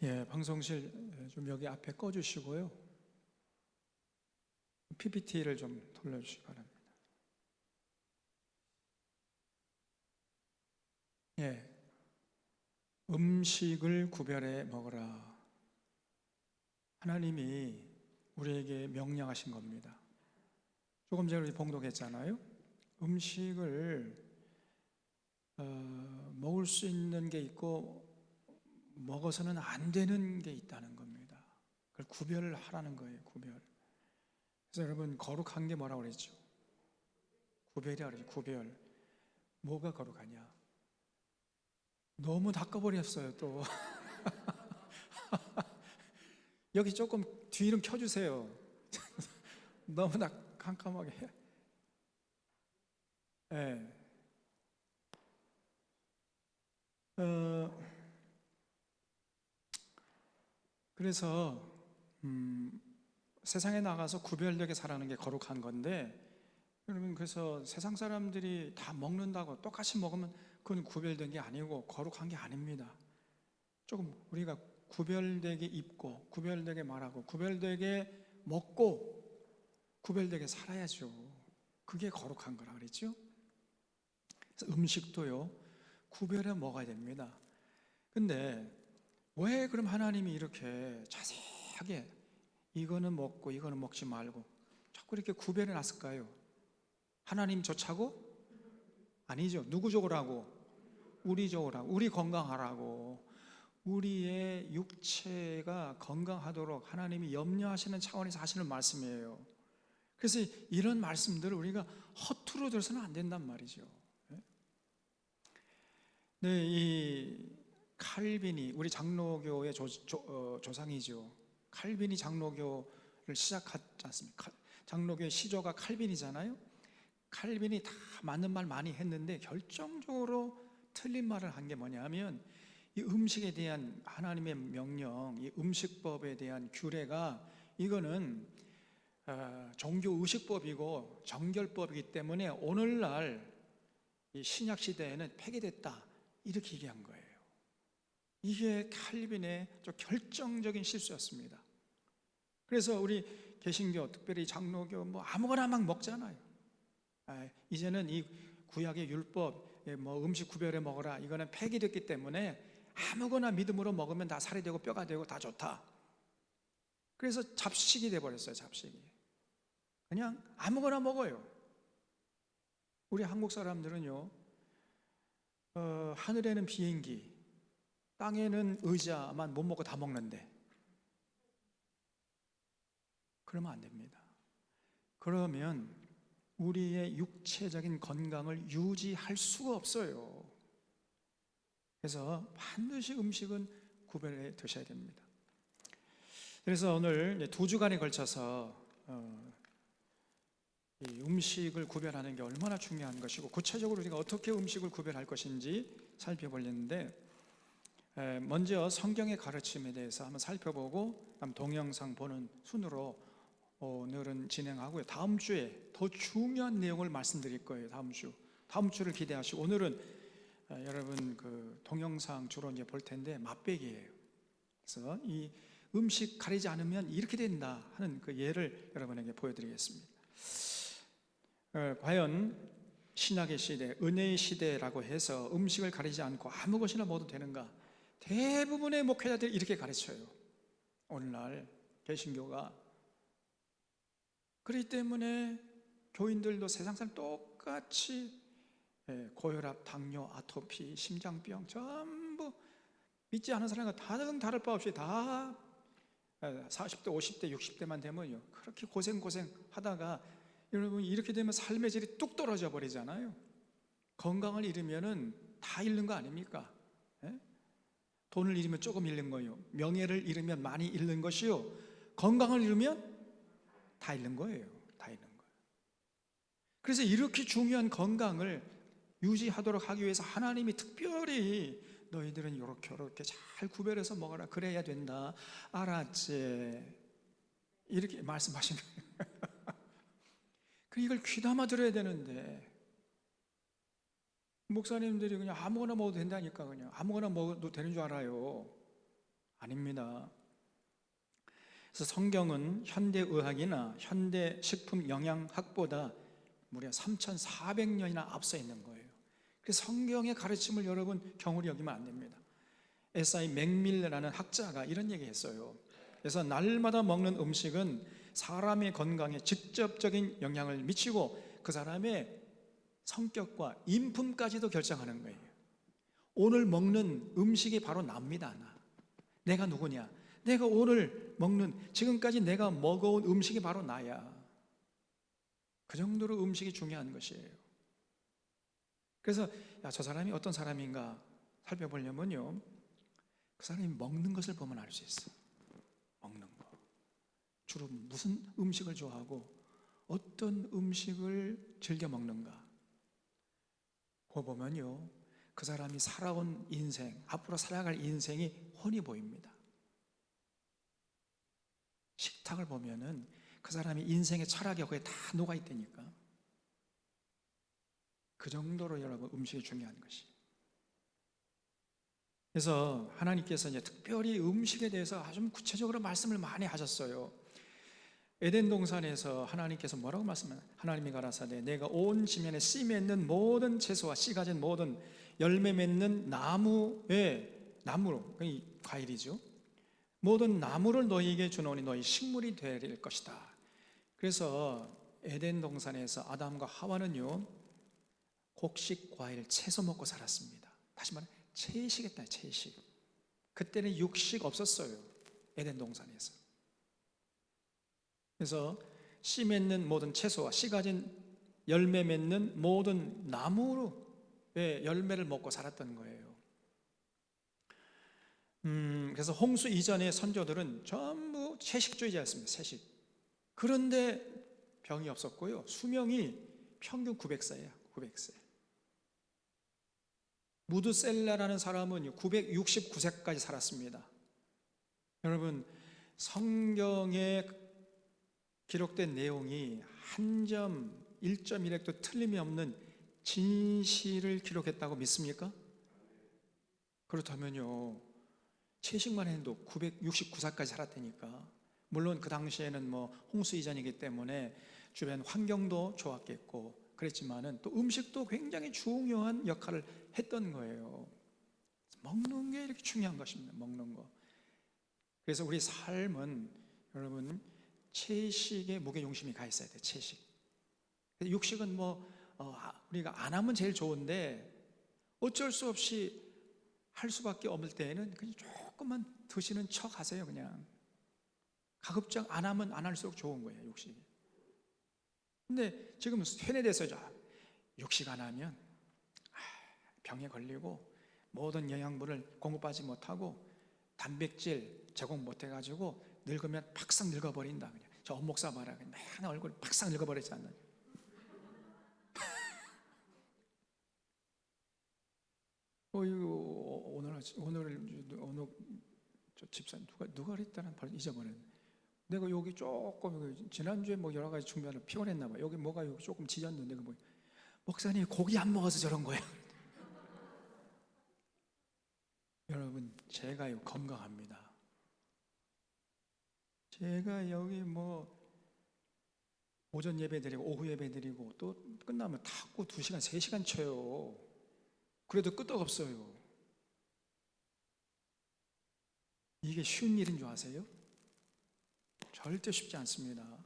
예, 방송실 좀 여기 앞에 꺼주시고요. PPT를 좀 돌려주시기 바랍니다. 예, 음식을 구별해 먹으라. 하나님이 우리에게 명령하신 겁니다. 조금 전에 우리 봉독했잖아요. 음식을 먹을 수 있는 게 있고 먹어서는 안 되는 게 있다는 겁니다. 그걸 구별을 하라는 거예요. 구별. 그래서 여러분, 거룩한 게 뭐라고 그랬죠? 구별이라고 그러죠. 구별. 뭐가 거룩하냐? 너무 닦아버렸어요. 또 여기 조금 뒤 좀 켜주세요. 너무나 깜깜하게 해. 네. 그래서 세상에 나가서 구별되게 살아가는 게 거룩한 건데, 여러분, 그래서 세상 사람들이 다 먹는다고 똑같이 먹으면 그건 구별된 게 아니고 거룩한 게 아닙니다. 조금 우리가 구별되게 입고 구별되게 말하고 구별되게 먹고 구별되게 살아야죠. 그게 거룩한 거라 그랬죠. 그래서 음식도요, 구별해 먹어야 됩니다. 근데 왜 그럼 하나님이 이렇게 자세하게 이거는 먹고 이거는 먹지 말고 자꾸 이렇게 구별해 놨을까요? 하나님 좋자고? 아니죠. 누구 좋으라고? 우리 좋으라고, 우리 건강하라고, 우리의 육체가 건강하도록 하나님이 염려하시는 차원에서 하시는 말씀이에요. 그래서 이런 말씀들을 우리가 허투루 들어서는 안 된단 말이죠. 네, 이 칼빈이 우리 장로교의 조상이죠. 칼빈이 장로교를 시작하지 않습니까? 장로교의 시조가 칼빈이잖아요. 칼빈이 다 맞는 말 많이 했는데 결정적으로 틀린 말을 한 게 뭐냐면, 이 음식에 대한 하나님의 명령, 이 음식법에 대한 규례가 이거는 종교 의식법이고 정결법이기 때문에 오늘날 이 신약 시대에는 폐기됐다, 이렇게 얘기한 거예요. 이게 칼빈의 좀 결정적인 실수였습니다. 그래서 우리 개신교, 특별히 장로교 뭐 아무거나 막 먹잖아요. 이제는 이 구약의 율법, 뭐 음식 구별해 먹어라, 이거는 폐기됐기 때문에 아무거나 믿음으로 먹으면 다 살이 되고 뼈가 되고 다 좋다. 그래서 잡식이 돼버렸어요. 잡식이. 그냥 아무거나 먹어요. 우리 한국 사람들은요, 하늘에는 비행기, 땅에는 의자만 못 먹고 다 먹는데, 그러면 안 됩니다. 그러면 우리의 육체적인 건강을 유지할 수가 없어요. 그래서 반드시 음식은 구별해 드셔야 됩니다. 그래서 오늘 2주간에 걸쳐서 이 음식을 구별하는 게 얼마나 중요한 것이고 구체적으로 우리가 어떻게 음식을 구별할 것인지 살펴보려는데, 먼저 성경의 가르침에 대해서 한번 살펴보고 동영상 보는 순으로 오늘은 진행하고요. 다음 주에 더 중요한 내용을 말씀드릴 거예요. 다음 주를 기대하시고, 오늘은 여러분 그 동영상 주로 이제 볼 텐데 맛배기예요. 그래서 이 음식 가리지 않으면 이렇게 된다 하는 그 예를 여러분에게 보여드리겠습니다. 과연 신약의 시대, 은혜의 시대라고 해서 음식을 가리지 않고 아무 것이나 먹어도 되는가? 대부분의 목회자들이 이렇게 가르쳐요. 오늘날 개신교가. 그렇기 때문에 교인들도 세상 사람 똑같이 고혈압, 당뇨, 아토피, 심장병 전부 믿지 않은 사람과 다를 바 없이 다 40대, 50대, 60대만 되면요 그렇게 고생 하다가 여러분 이렇게 되면 삶의 질이 뚝 떨어져 버리잖아요. 건강을 잃으면은 다 잃는 거 아닙니까? 돈을 잃으면 조금 잃는 거예요. 명예를 잃으면 많이 잃는 것이요, 건강을 잃으면 다 잃는 거예요. 다 잃는 거예요. 그래서 이렇게 중요한 건강을 유지하도록 하기 위해서 하나님이 특별히 너희들은 이렇게 잘 구별해서 먹어라, 그래야 된다, 알았지? 이렇게 말씀하시는 거예요. 이걸 귀담아 들어야 되는데 목사님들이 그냥 아무거나 먹어도 된다니까, 그냥 아무거나 먹어도 되는 줄 알아요. 아닙니다. 그래서 성경은 현대의학이나 현대식품영양학보다 무려 3,400년이나 앞서 있는 거예요. 그래서 성경의 가르침을 여러분 경홀히 여기면 안 됩니다. S.I. 맥밀라는 학자가 이런 얘기했어요. 그래서 날마다 먹는 음식은 사람의 건강에 직접적인 영향을 미치고 그 사람의 성격과 인품까지도 결정하는 거예요. 오늘 먹는 음식이 바로 납니다. 내가 누구냐? 내가 오늘 먹는, 지금까지 내가 먹어온 음식이 바로 나야. 그 정도로 음식이 중요한 것이에요. 그래서 저 사람이 어떤 사람인가 살펴보려면요, 그 사람이 먹는 것을 보면 알 수 있어. 먹는 거. 주로 무슨 음식을 좋아하고 어떤 음식을 즐겨 먹는가. 그거 보면요, 그 사람이 살아온 인생, 앞으로 살아갈 인생이 훤히 보입니다. 식탁을 보면은 그 사람이 인생의 철학이 거기에 다 녹아있다니까. 그 정도로 여러분 음식이 중요한 것이. 그래서 하나님께서 이제 특별히 음식에 대해서 아주 구체적으로 말씀을 많이 하셨어요. 에덴 동산에서 하나님께서 뭐라고 말씀하셨나요? 하나님이 가라사대 내가 온 지면에 씨 맺는 모든 채소와 씨 가진 모든 열매 맺는 나무의 나무로, 과일이죠. 모든 나무를 너희에게 주노니 너희 식물이 될 것이다. 그래서 에덴 동산에서 아담과 하와는요, 곡식, 과일, 채소 먹고 살았습니다. 다시 말해 채식했다. 채식. 그때는 육식 없었어요. 에덴 동산에서. 그래서 씨 맺는 모든 채소와 씨 가진 열매 맺는 모든 나무로 열매를 먹고 살았던 거예요. 그래서 홍수 이전의 선조들은 전부 채식주의자였습니다. 채식. 그런데 병이 없었고요, 수명이 평균 900세예요. 900세. 무드셀라라는 사람은 969세까지 살았습니다. 여러분, 성경에 기록된 내용이 한 점, 1.1획도 틀림이 없는 진실을 기록했다고 믿습니까? 그렇다면요, 채식만 해도 969세까지 살았다니까. 물론 그 당시에는 홍수 이전이기 때문에 주변 환경도 좋았겠고 그랬지만은 또 음식도 굉장히 중요한 역할을 했던 거예요. 먹는 게 이렇게 중요한 것입니다. 먹는 거. 그래서 우리 삶은 여러분 채식에 무게중심이 가 있어야 돼. 채식. 육식은 우리가 안 하면 제일 좋은데 어쩔 수 없이 할 수밖에 없을 때에는 그냥 조금만 드시는 척 하세요. 그냥 가급적 안 하면 안 할수록 좋은 거예요. 육식이. 근데 지금 세뇌돼서 육식 안 하면 병에 걸리고 모든 영양분을 공급하지 못하고 단백질 제공 못 해가지고 늙으면 팍싹 늙어버린다. 그냥 저 엄목사 봐라. 맨날 얼굴 팍싹 늙어버리지 않나요? 오늘 저 집사님 누가 그랬다는 벌써 잊어버렸네. 내가 여기 조금 지난주에 여러 가지 준비하느라 피곤했나 봐. 여기 뭐가 여기 조금 지졌는데 목사님 고기 안 먹어서 저런 거야. 여러분, 제가요 건강합니다. 제가 여기 오전 예배 드리고 오후 예배 드리고 또 끝나면 탁구 2시간 3시간 쳐요. 그래도 끄떡없어요. 이게 쉬운 일인 줄 아세요? 절대 쉽지 않습니다.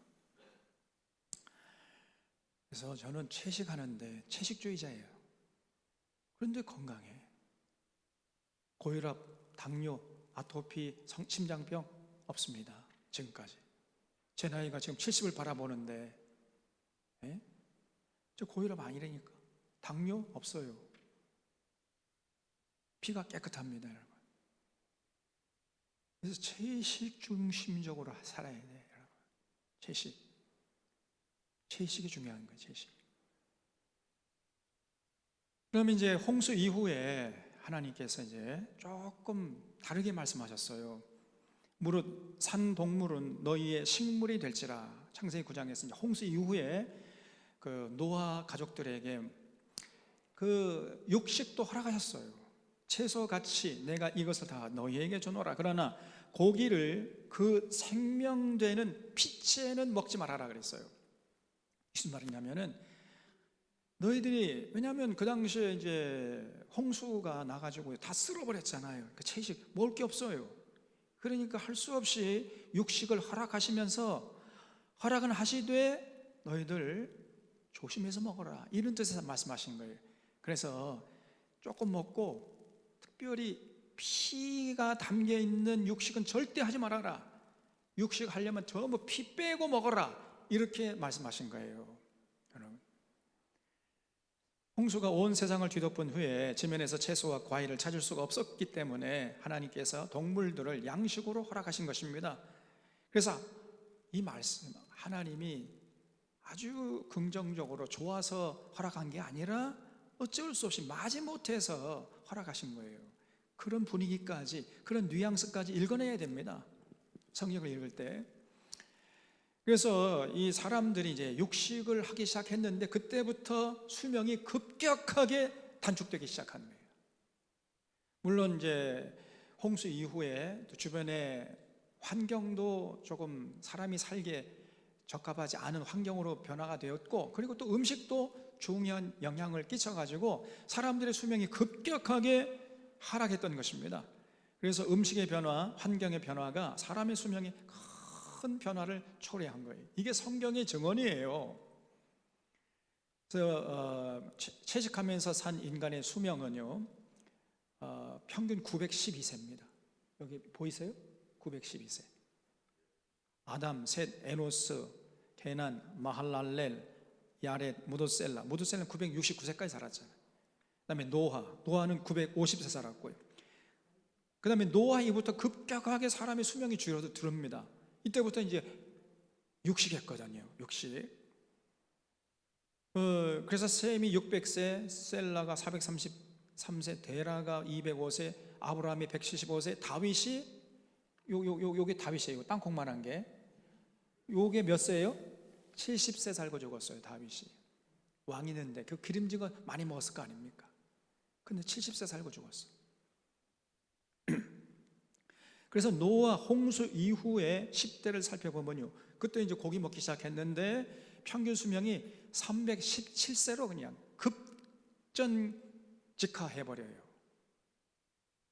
그래서 저는 채식하는데 채식주의자예요. 그런데 건강해. 고혈압, 당뇨, 아토피, 심장병 없습니다. 지금까지. 제 나이가 지금 70을 바라보는데 저 고혈압 아니라니까. 당뇨 없어요. 피가 깨끗합니다, 여러분. 그래서 채식 중심적으로 살아야 돼요, 여러분. 채식이 중요한 거예요. 채식. 그럼 이제 홍수 이후에 하나님께서 이제 조금 다르게 말씀하셨어요. 무릇 산 동물은 너희의 식물이 될지라. 창세기 9장에서 이제 홍수 이후에 그 노아 가족들에게 그 육식도 허락하셨어요. 채소같이 내가 이것을 다 너희에게 주노라. 그러나 고기를 그 생명되는 피채는 먹지 말아라 그랬어요. 무슨 말이냐면은 너희들이, 왜냐하면 그 당시에 이제 홍수가 나가지고 다 쓸어버렸잖아요. 그 채식 먹을 게 없어요. 그러니까 할 수 없이 육식을 허락하시면서, 허락은 하시되 너희들 조심해서 먹어라, 이런 뜻에서 말씀하신 거예요. 그래서 조금 먹고 특별히 피가 담겨 있는 육식은 절대 하지 말아라. 육식 하려면 전부 피 빼고 먹어라, 이렇게 말씀하신 거예요. 여러분, 홍수가 온 세상을 뒤덮은 후에 지면에서 채소와 과일을 찾을 수가 없었기 때문에 하나님께서 동물들을 양식으로 허락하신 것입니다. 그래서 이 말씀, 하나님이 아주 긍정적으로 좋아서 허락한 게 아니라 어쩔 수 없이 마지못해서 허락하신 거예요. 그런 분위기까지, 그런 뉘앙스까지 읽어내야 됩니다, 성경을 읽을 때. 그래서 이 사람들이 이제 육식을 하기 시작했는데 그때부터 수명이 급격하게 단축되기 시작한 거예요. 물론 이제 홍수 이후에 주변의 환경도 조금 사람이 살기에 적합하지 않은 환경으로 변화가 되었고, 그리고 또 음식도 중요한 영향을 끼쳐가지고 사람들의 수명이 급격하게 하락했던 것입니다. 그래서 음식의 변화, 환경의 변화가 사람의 수명에 큰 변화를 초래한 거예요. 이게 성경의 증언이에요. 그래서 채식하면서 산 인간의 수명은요, 평균 912세입니다. 여기 보이세요? 912세. 아담, 셋, 에노스, 게난, 마할랄렐, 야렛, 무드셀라는 969세까지 살았잖아요. 그 다음에 노아는 950세 살았고요. 그 다음에 노아 이후부터 급격하게 사람의 수명이 줄어듭니다. 이때부터 이제 육식했거든요. 육식. 그래서 셈이 600세, 셀라가 433세, 데라가 205세, 아브라함이 175세, 다윗이 요게 다윗이에요. 땅콩만한 게. 요게 몇 세예요? 70세 살고 죽었어요. 다윗이 왕이는데 그 기름진 거 많이 먹었을 거 아닙니까? 근데 70세 살고 죽었어. 그래서 노아 홍수 이후에 10대를 살펴보면요, 그때 이제 고기 먹기 시작했는데 평균 수명이 317세로 그냥 급전직하해버려요.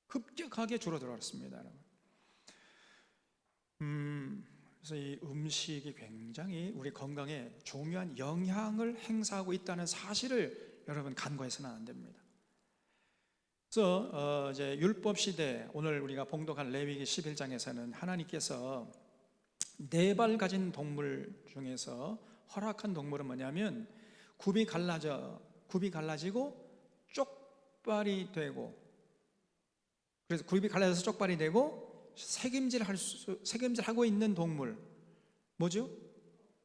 급격하게 줄어들었습니다. 그래서 이 음식이 굉장히 우리 건강에 중요한 영향을 행사하고 있다는 사실을 여러분 간과해서는 안 됩니다. 그래서 이제 율법 시대, 오늘 우리가 봉독한 레위기 11장에서는 하나님께서 4발 가진 동물 중에서 허락한 동물은 뭐냐면 굽이 갈라지고 쪽발이 되고, 그래서 굽이 갈라져서 쪽발이 되고 색임질하고 있는 동물, 뭐죠?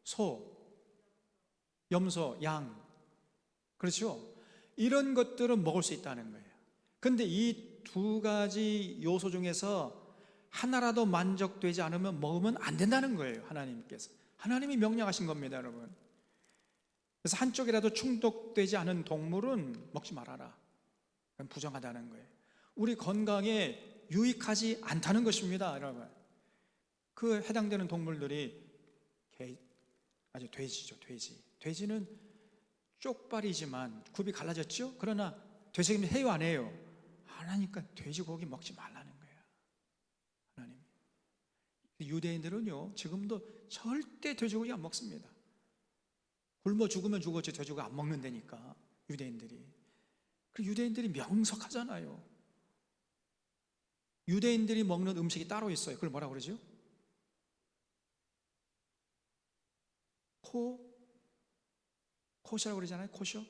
소, 염소, 양, 그렇죠? 이런 것들은 먹을 수 있다는 거예요. 근데 이 2가지 요소 중에서 하나라도 만족되지 않으면 먹으면 안 된다는 거예요. 하나님이 명령하신 겁니다, 여러분. 그래서 한쪽이라도 충족되지 않은 동물은 먹지 말아라. 그건 부정하다는 거예요. 우리 건강에 유익하지 않다는 것입니다, 여러분. 그 해당되는 동물들이 아주 돼지죠, 돼지. 돼지는 쪽발이지만 굽이 갈라졌죠? 그러나 되새김질 해요, 안 해요? 안 하니까 돼지고기 먹지 말라는 거예요, 하나님. 유대인들은요, 지금도 절대 돼지고기 안 먹습니다. 굶어 죽으면 죽었지 돼지고기 안 먹는다니까, 유대인들이. 그 유대인들이 명석하잖아요. 유대인들이 먹는 음식이 따로 있어요. 그걸 뭐라고 그러죠? 코시라고 그러잖아요. 코셔.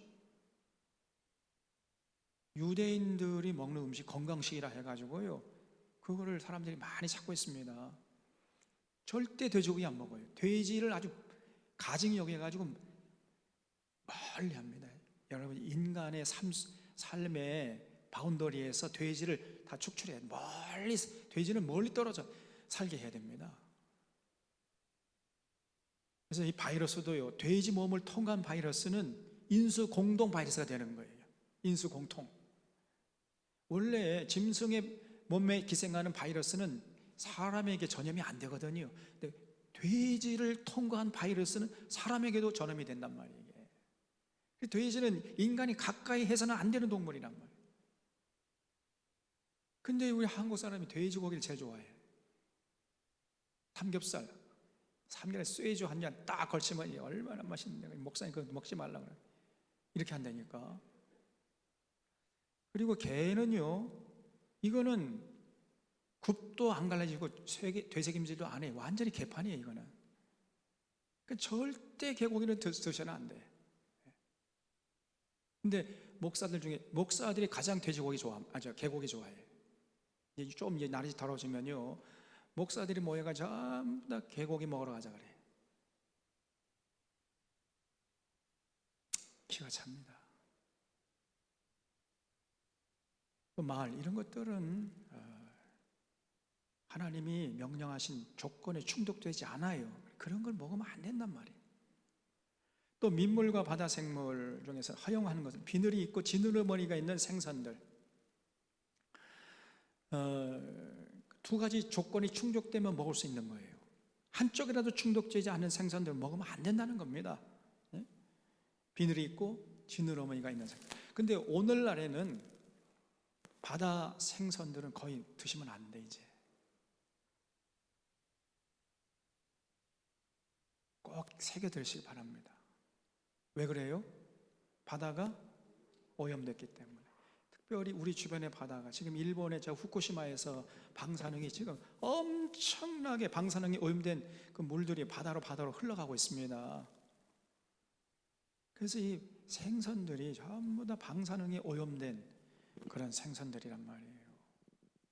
유대인들이 먹는 음식 건강식이라 해가지고요, 그거를 사람들이 많이 찾고 있습니다. 절대 돼지고기 안 먹어요. 돼지를 아주 가증히 여겨가지고 멀리 합니다. 여러분, 인간의 삶의 바운더리에서 돼지를 다 축출해야 돼요. 돼지는 멀리 떨어져 살게 해야 됩니다. 그래서 이 바이러스도요, 돼지 몸을 통과한 바이러스는 인수 공동 바이러스가 되는 거예요. 인수 공통. 원래 짐승의 몸에 기생하는 바이러스는 사람에게 전염이 안 되거든요. 근데 돼지를 통과한 바이러스는 사람에게도 전염이 된단 말이에요. 돼지는 인간이 가까이 해서는 안 되는 동물이란 말이에요. 근데 우리 한국 사람이 돼지고기를 제일 좋아해요. 삼겹살, 3년에 쇠주 한 잔 딱 걸치면 얼마나 맛있는데, 목사님 그거 먹지 말라고 그래. 이렇게 한다니까. 그리고 게는요, 이거는 굽도 안 갈라지고 되새김질도 안 해. 완전히 개판이에요, 이거는. 그러니까 절대 개고기는 드셔는 안 돼. 근데 목사들 중에, 목사들이 가장 돼지고기 개고기 좋아해. 좀 이제 날이 더워지면요, 목사들이 모여가 전부 다 개고기 먹으러 가자 그래. 기가 찹니다. 또 말, 이런 것들은 하나님이 명령하신 조건에 충족되지 않아요. 그런 걸 먹으면 안 된단 말이에요. 또 민물과 바다 생물 중에서 허용하는 것은 비늘이 있고 지느러머리가 있는 생선들, 두 가지 조건이 충족되면 먹을 수 있는 거예요. 한쪽이라도 충족되지 않은 생선들 먹으면 안 된다는 겁니다. 비늘이 있고 지느러머리가 있는 생선. 근데 오늘날에는 바다 생선들은 거의 드시면 안 돼. 이제 꼭 새겨 드시기 바랍니다. 왜 그래요? 바다가 오염됐기 때문에. 특별히 우리 주변의 바다가 지금 일본의 저 후쿠시마에서 방사능이 지금 엄청나게 방사능이 오염된 그 물들이 바다로 흘러가고 있습니다. 그래서 이 생선들이 전부 다 방사능이 오염된 그런 생선들이란 말이에요.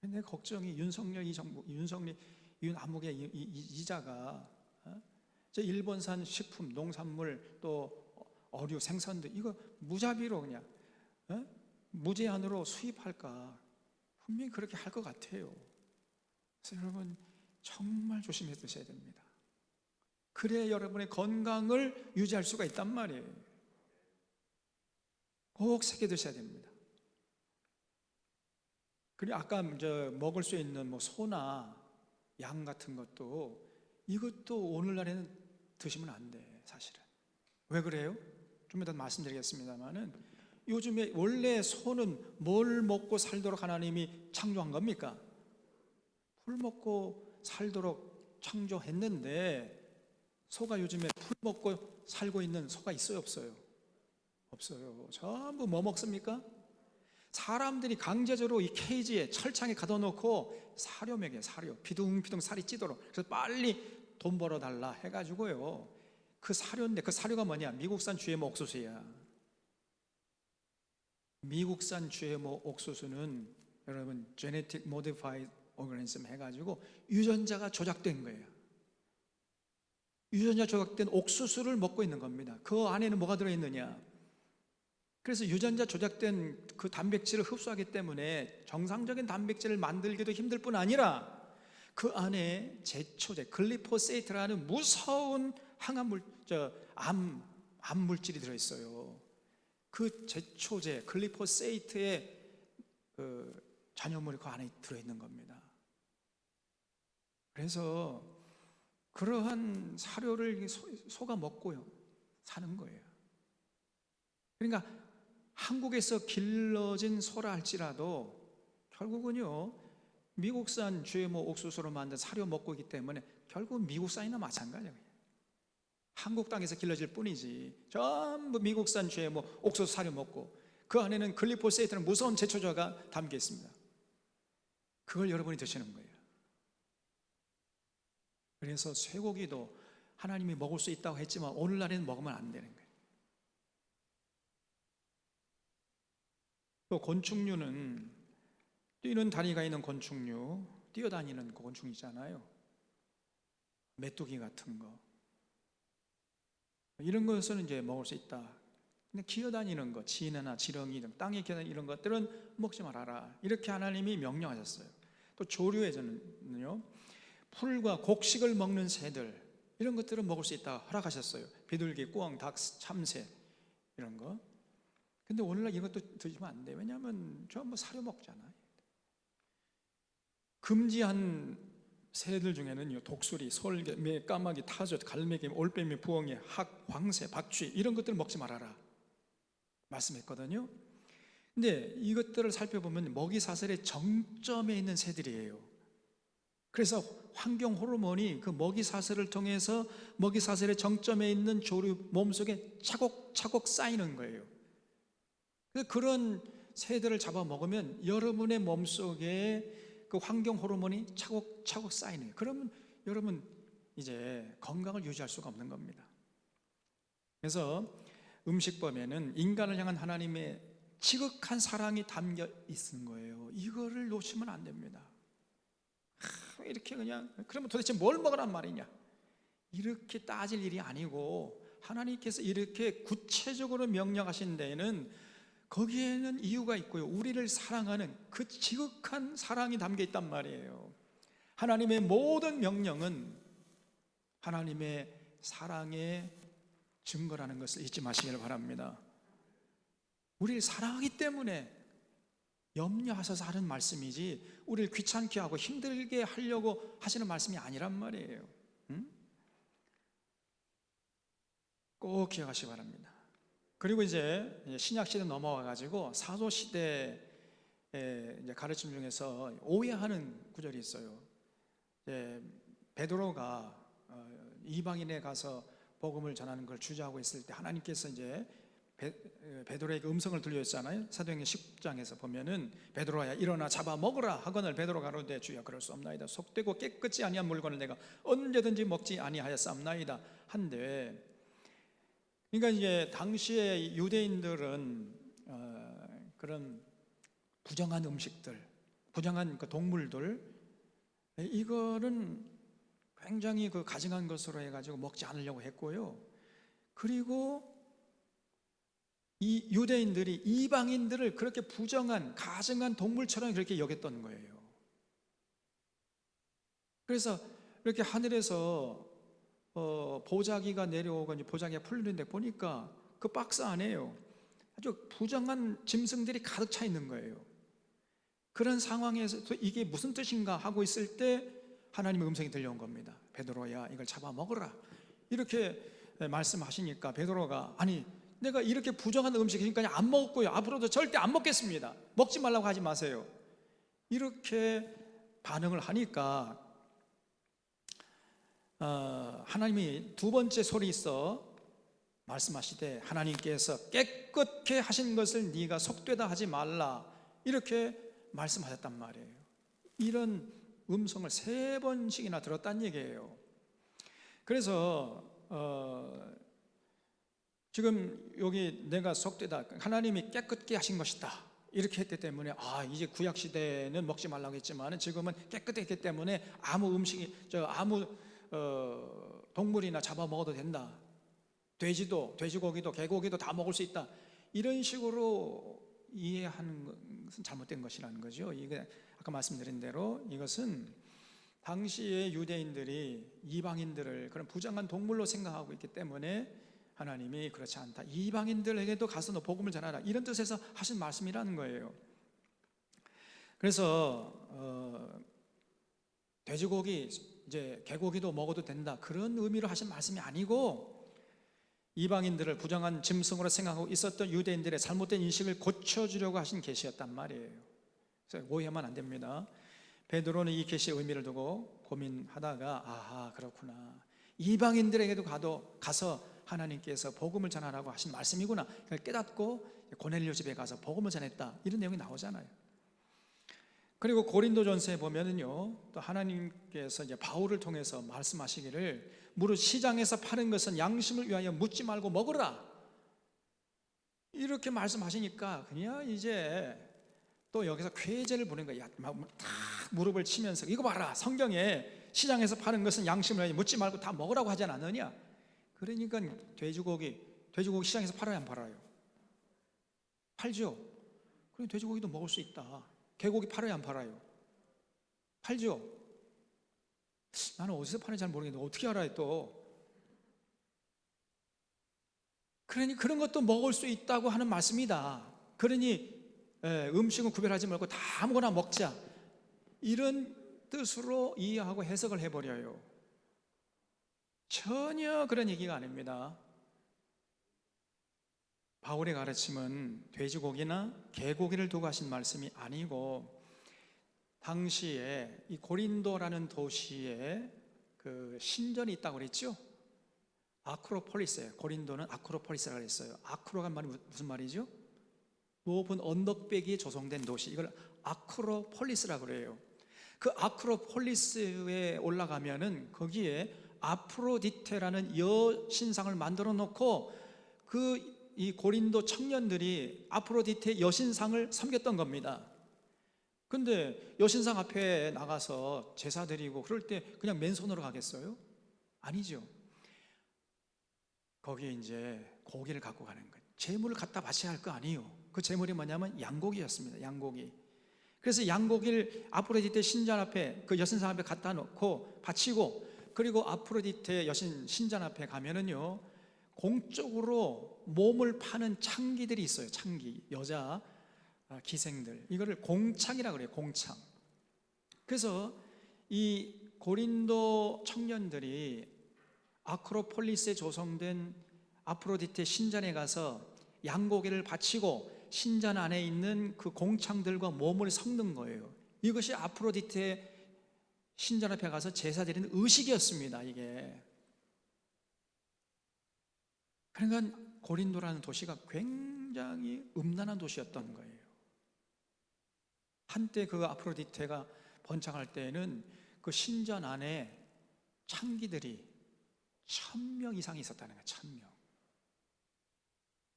근데 걱정이 윤석열 이 정부, 윤 암흑의 이자가 저 일본산 식품, 농산물 또 어류, 생선들 이거 무자비로 그냥 무제한으로 수입할까? 분명히 그렇게 할 것 같아요. 그래서 여러분 정말 조심해 드셔야 됩니다. 그래야 여러분의 건강을 유지할 수가 있단 말이에요. 꼭 새겨 드셔야 됩니다. 그리고 아까 먹을 수 있는 뭐 소나 양 같은 것도 이것도 오늘날에는 드시면 안 돼, 사실은. 왜 그래요? 좀 이따 말씀드리겠습니다만은 요즘에 원래 소는 뭘 먹고 살도록 하나님이 창조한 겁니까? 풀 먹고 살도록 창조했는데 소가 요즘에 풀 먹고 살고 있는 소가 있어요, 없어요? 없어요. 전부 뭐 먹습니까? 사람들이 강제적으로 이 케이지에 철창에 가둬놓고 사료 먹여요. 사료 비둥비둥 살이 찌도록. 그래서 빨리 돈 벌어달라 해가지고요, 그 사료인데 그 사료가 뭐냐? 미국산 GMO 옥수수야. 미국산 GMO 옥수수는 여러분 Genetic Modified Organism 해가지고 유전자가 조작된 거예요. 유전자 조작된 옥수수를 먹고 있는 겁니다. 그 안에는 뭐가 들어있느냐? 그래서 유전자 조작된 그 단백질을 흡수하기 때문에 정상적인 단백질을 만들기도 힘들 뿐 아니라 그 안에 제초제 글리포세이트라는 무서운 암 물질이 들어있어요. 그 제초제 글리포세이트의 그 잔여물이 그 안에 들어있는 겁니다. 그래서 그러한 사료를 소가 먹고요 사는 거예요. 그러니까 한국에서 길러진 소라 할지라도 결국은요 미국산 GMO 옥수수로 만든 사료 먹고 있기 때문에 결국 미국산이나 마찬가지예요. 한국 땅에서 길러질 뿐이지 전부 미국산 GMO 옥수수 사료 먹고 그 안에는 글리포세이트라는 무서운 제초제가 담겨 있습니다. 그걸 여러분이 드시는 거예요. 그래서 쇠고기도 하나님이 먹을 수 있다고 했지만 오늘날에는 먹으면 안 되는 거예요. 또 곤충류는 뛰는 다리가 있는 곤충류, 뛰어다니는 곤충 있잖아요. 메뚜기 같은 거. 이런 것은 이제 먹을 수 있다. 근데 기어다니는 것, 지네나 지렁이 등 땅에 기어다니는 이런 것들은 먹지 말아라. 이렇게 하나님이 명령하셨어요. 또 조류에서는요, 풀과 곡식을 먹는 새들, 이런 것들은 먹을 수 있다 허락하셨어요. 비둘기, 꿩, 닭, 참새 이런 거. 근데 오늘날 이것도 드시면 안 돼요. 왜냐하면 전부 사료 먹잖아요. 금지한 새들 중에는요, 독수리, 솔개, 매, 까마귀, 타조, 갈매기, 올빼미, 부엉이, 학, 황새, 박쥐 이런 것들을 먹지 말아라 말씀했거든요. 근데 이것들을 살펴보면 먹이 사슬의 정점에 있는 새들이에요. 그래서 환경 호르몬이 그 먹이 사슬을 통해서 먹이 사슬의 정점에 있는 조류 몸속에 차곡차곡 쌓이는 거예요. 그런 새들을 잡아 먹으면 여러분의 몸속에 그 환경 호르몬이 차곡차곡 쌓이는 거예요. 그러면 여러분 이제 건강을 유지할 수가 없는 겁니다. 그래서 음식법에는 인간을 향한 하나님의 지극한 사랑이 담겨 있는 거예요. 이거를 놓치면 안 됩니다. 이렇게 그냥 그러면 도대체 뭘 먹으란 말이냐, 이렇게 따질 일이 아니고 하나님께서 이렇게 구체적으로 명령하신 데에는 거기에는 이유가 있고요, 우리를 사랑하는 그 지극한 사랑이 담겨 있단 말이에요. 하나님의 모든 명령은 하나님의 사랑의 증거라는 것을 잊지 마시기를 바랍니다. 우리를 사랑하기 때문에 염려하셔서 하는 말씀이지 우리를 귀찮게 하고 힘들게 하려고 하시는 말씀이 아니란 말이에요. 꼭 기억하시기 바랍니다. 그리고 이제 신약시대 넘어와 가지고 사도시대의 가르침 중에서 오해하는 구절이 있어요. 베드로가 이방인에 가서 복음을 전하는 걸 주저하고 있을 때 하나님께서 이제 베드로에게 음성을 들려줬잖아요. 사도행전 10장에서 보면은 베드로야 일어나 잡아 먹으라 하거늘 베드로가 가로되 주여 그럴 수 없나이다. 속되고 깨끗지 아니한 물건을 내가 언제든지 먹지 아니하였사옵나이다 한데, 그러니까 이제 당시에 유대인들은 그런 부정한 음식들, 부정한 그 동물들, 이거는 굉장히 그 가증한 것으로 해가지고 먹지 않으려고 했고요. 그리고 이 유대인들이 이방인들을 그렇게 부정한 가증한 동물처럼 그렇게 여겼던 거예요. 그래서 이렇게 하늘에서 보자기가 내려오고 보자기가 풀리는데 보니까 그 박스 안에요 아주 부정한 짐승들이 가득 차 있는 거예요. 그런 상황에서 이게 무슨 뜻인가 하고 있을 때 하나님의 음성이 들려온 겁니다. 베드로야 이걸 잡아 먹으라 이렇게 말씀하시니까 베드로가 아니 내가 이렇게 부정한 음식이니까 안 먹었고요, 앞으로도 절대 안 먹겠습니다, 먹지 말라고 하지 마세요, 이렇게 반응을 하니까 하나님이 두 번째 소리 있어 말씀하시되 하나님께서 깨끗게 하신 것을 네가 속되다 하지 말라 이렇게 말씀하셨단 말이에요. 이런 음성을 3번씩이나 들었다는 얘기예요. 그래서 지금 여기 내가 속되다, 하나님이 깨끗게 하신 것이다 이렇게 했기 때문에 이제 구약시대는 먹지 말라고 했지만 지금은 깨끗했기 때문에 아무 음식이 아무 동물이나 잡아 먹어도 된다, 돼지도 돼지고기도 개고기도 다 먹을 수 있다, 이런 식으로 이해하는 것은 잘못된 것이라는 거죠. 이게 아까 말씀드린 대로 이것은 당시의 유대인들이 이방인들을 그런 부정한 동물로 생각하고 있기 때문에 하나님이 그렇지 않다, 이방인들에게도 가서 너 복음을 전하라 이런 뜻에서 하신 말씀이라는 거예요. 그래서 돼지고기 이제 개고기도 먹어도 된다 그런 의미로 하신 말씀이 아니고 이방인들을 부정한 짐승으로 생각하고 있었던 유대인들의 잘못된 인식을 고쳐주려고 하신 계시였단 말이에요. 그래서 오해하면 안 됩니다. 베드로는 이 계시의 의미를 두고 고민하다가 아하 그렇구나, 이방인들에게도 가서 하나님께서 복음을 전하라고 하신 말씀이구나, 그걸 깨닫고 고넬료 집에 가서 복음을 전했다 이런 내용이 나오잖아요. 그리고 고린도전서에 보면은요 또 하나님께서 이제 바울을 통해서 말씀하시기를 무릇 시장에서 파는 것은 양심을 위하여 묻지 말고 먹으라 이렇게 말씀하시니까 그냥 이제 또 여기서 쾌재를 부는 거야. 다 무릎을 치면서 이거 봐라, 성경에 시장에서 파는 것은 양심을 위하여 묻지 말고 다 먹으라고 하지 않느냐. 그러니까 돼지고기 시장에서 팔아요 안 팔아요? 팔죠. 그럼 돼지고기도 먹을 수 있다. 개고기 팔아요 안 팔아요? 팔죠. 나는 어디서 파는지 잘 모르겠는데 어떻게 알아요 또? 그러니 그런 것도 먹을 수 있다고 하는 말씀이다. 그러니 음식은 구별하지 말고 다 아무거나 먹자, 이런 뜻으로 이해하고 해석을 해버려요. 전혀 그런 얘기가 아닙니다. 바울의 가르침은 돼지고기나 개고기를 두고 하신 말씀이 아니고, 당시에 이 고린도라는 도시에 그 신전이 있다고 그랬죠. 아크로폴리스예요. 고린도는 아크로폴리스라고 했어요. 아크로가 말이 무슨 말이죠? 높은 언덕배기에 조성된 도시, 이걸 아크로폴리스라고 그래요. 그 아크로폴리스에 올라가면은 거기에 아프로디테라는 여신상을 만들어 놓고 이 고린도 청년들이 아프로디테 여신상을 섬겼던 겁니다. 근데 여신상 앞에 나가서 제사 드리고 그럴 때 그냥 맨손으로 가겠어요? 아니죠. 거기에 이제 고기를 갖고 가는 거예요. 제물을 갖다 바쳐야 할 거 아니에요. 그 제물이 뭐냐면 양고기였습니다. 양고기. 그래서 양고기를 아프로디테 신전 앞에, 그 여신상 앞에 갖다 놓고 바치고, 그리고 아프로디테 여신 신전 앞에 가면은요, 공적으로 몸을 파는 창기들이 있어요. 창기, 여자 기생들, 이거를 공창이라고 그래요. 공창. 그래서 이 고린도 청년들이 아크로폴리스에 조성된 아프로디테 신전에 가서 양고기를 바치고 신전 안에 있는 그 공창들과 몸을 섞는 거예요. 이것이 아프로디테 신전 앞에 가서 제사 드리는 의식이었습니다. 이게. 그러니까 고린도라는 도시가 굉장히 음란한 도시였던 거예요. 한때 그 아프로디테가 번창할 때에는 그 신전 안에 창기들이 1000명 이상이 있었다는 거예요. 1000명.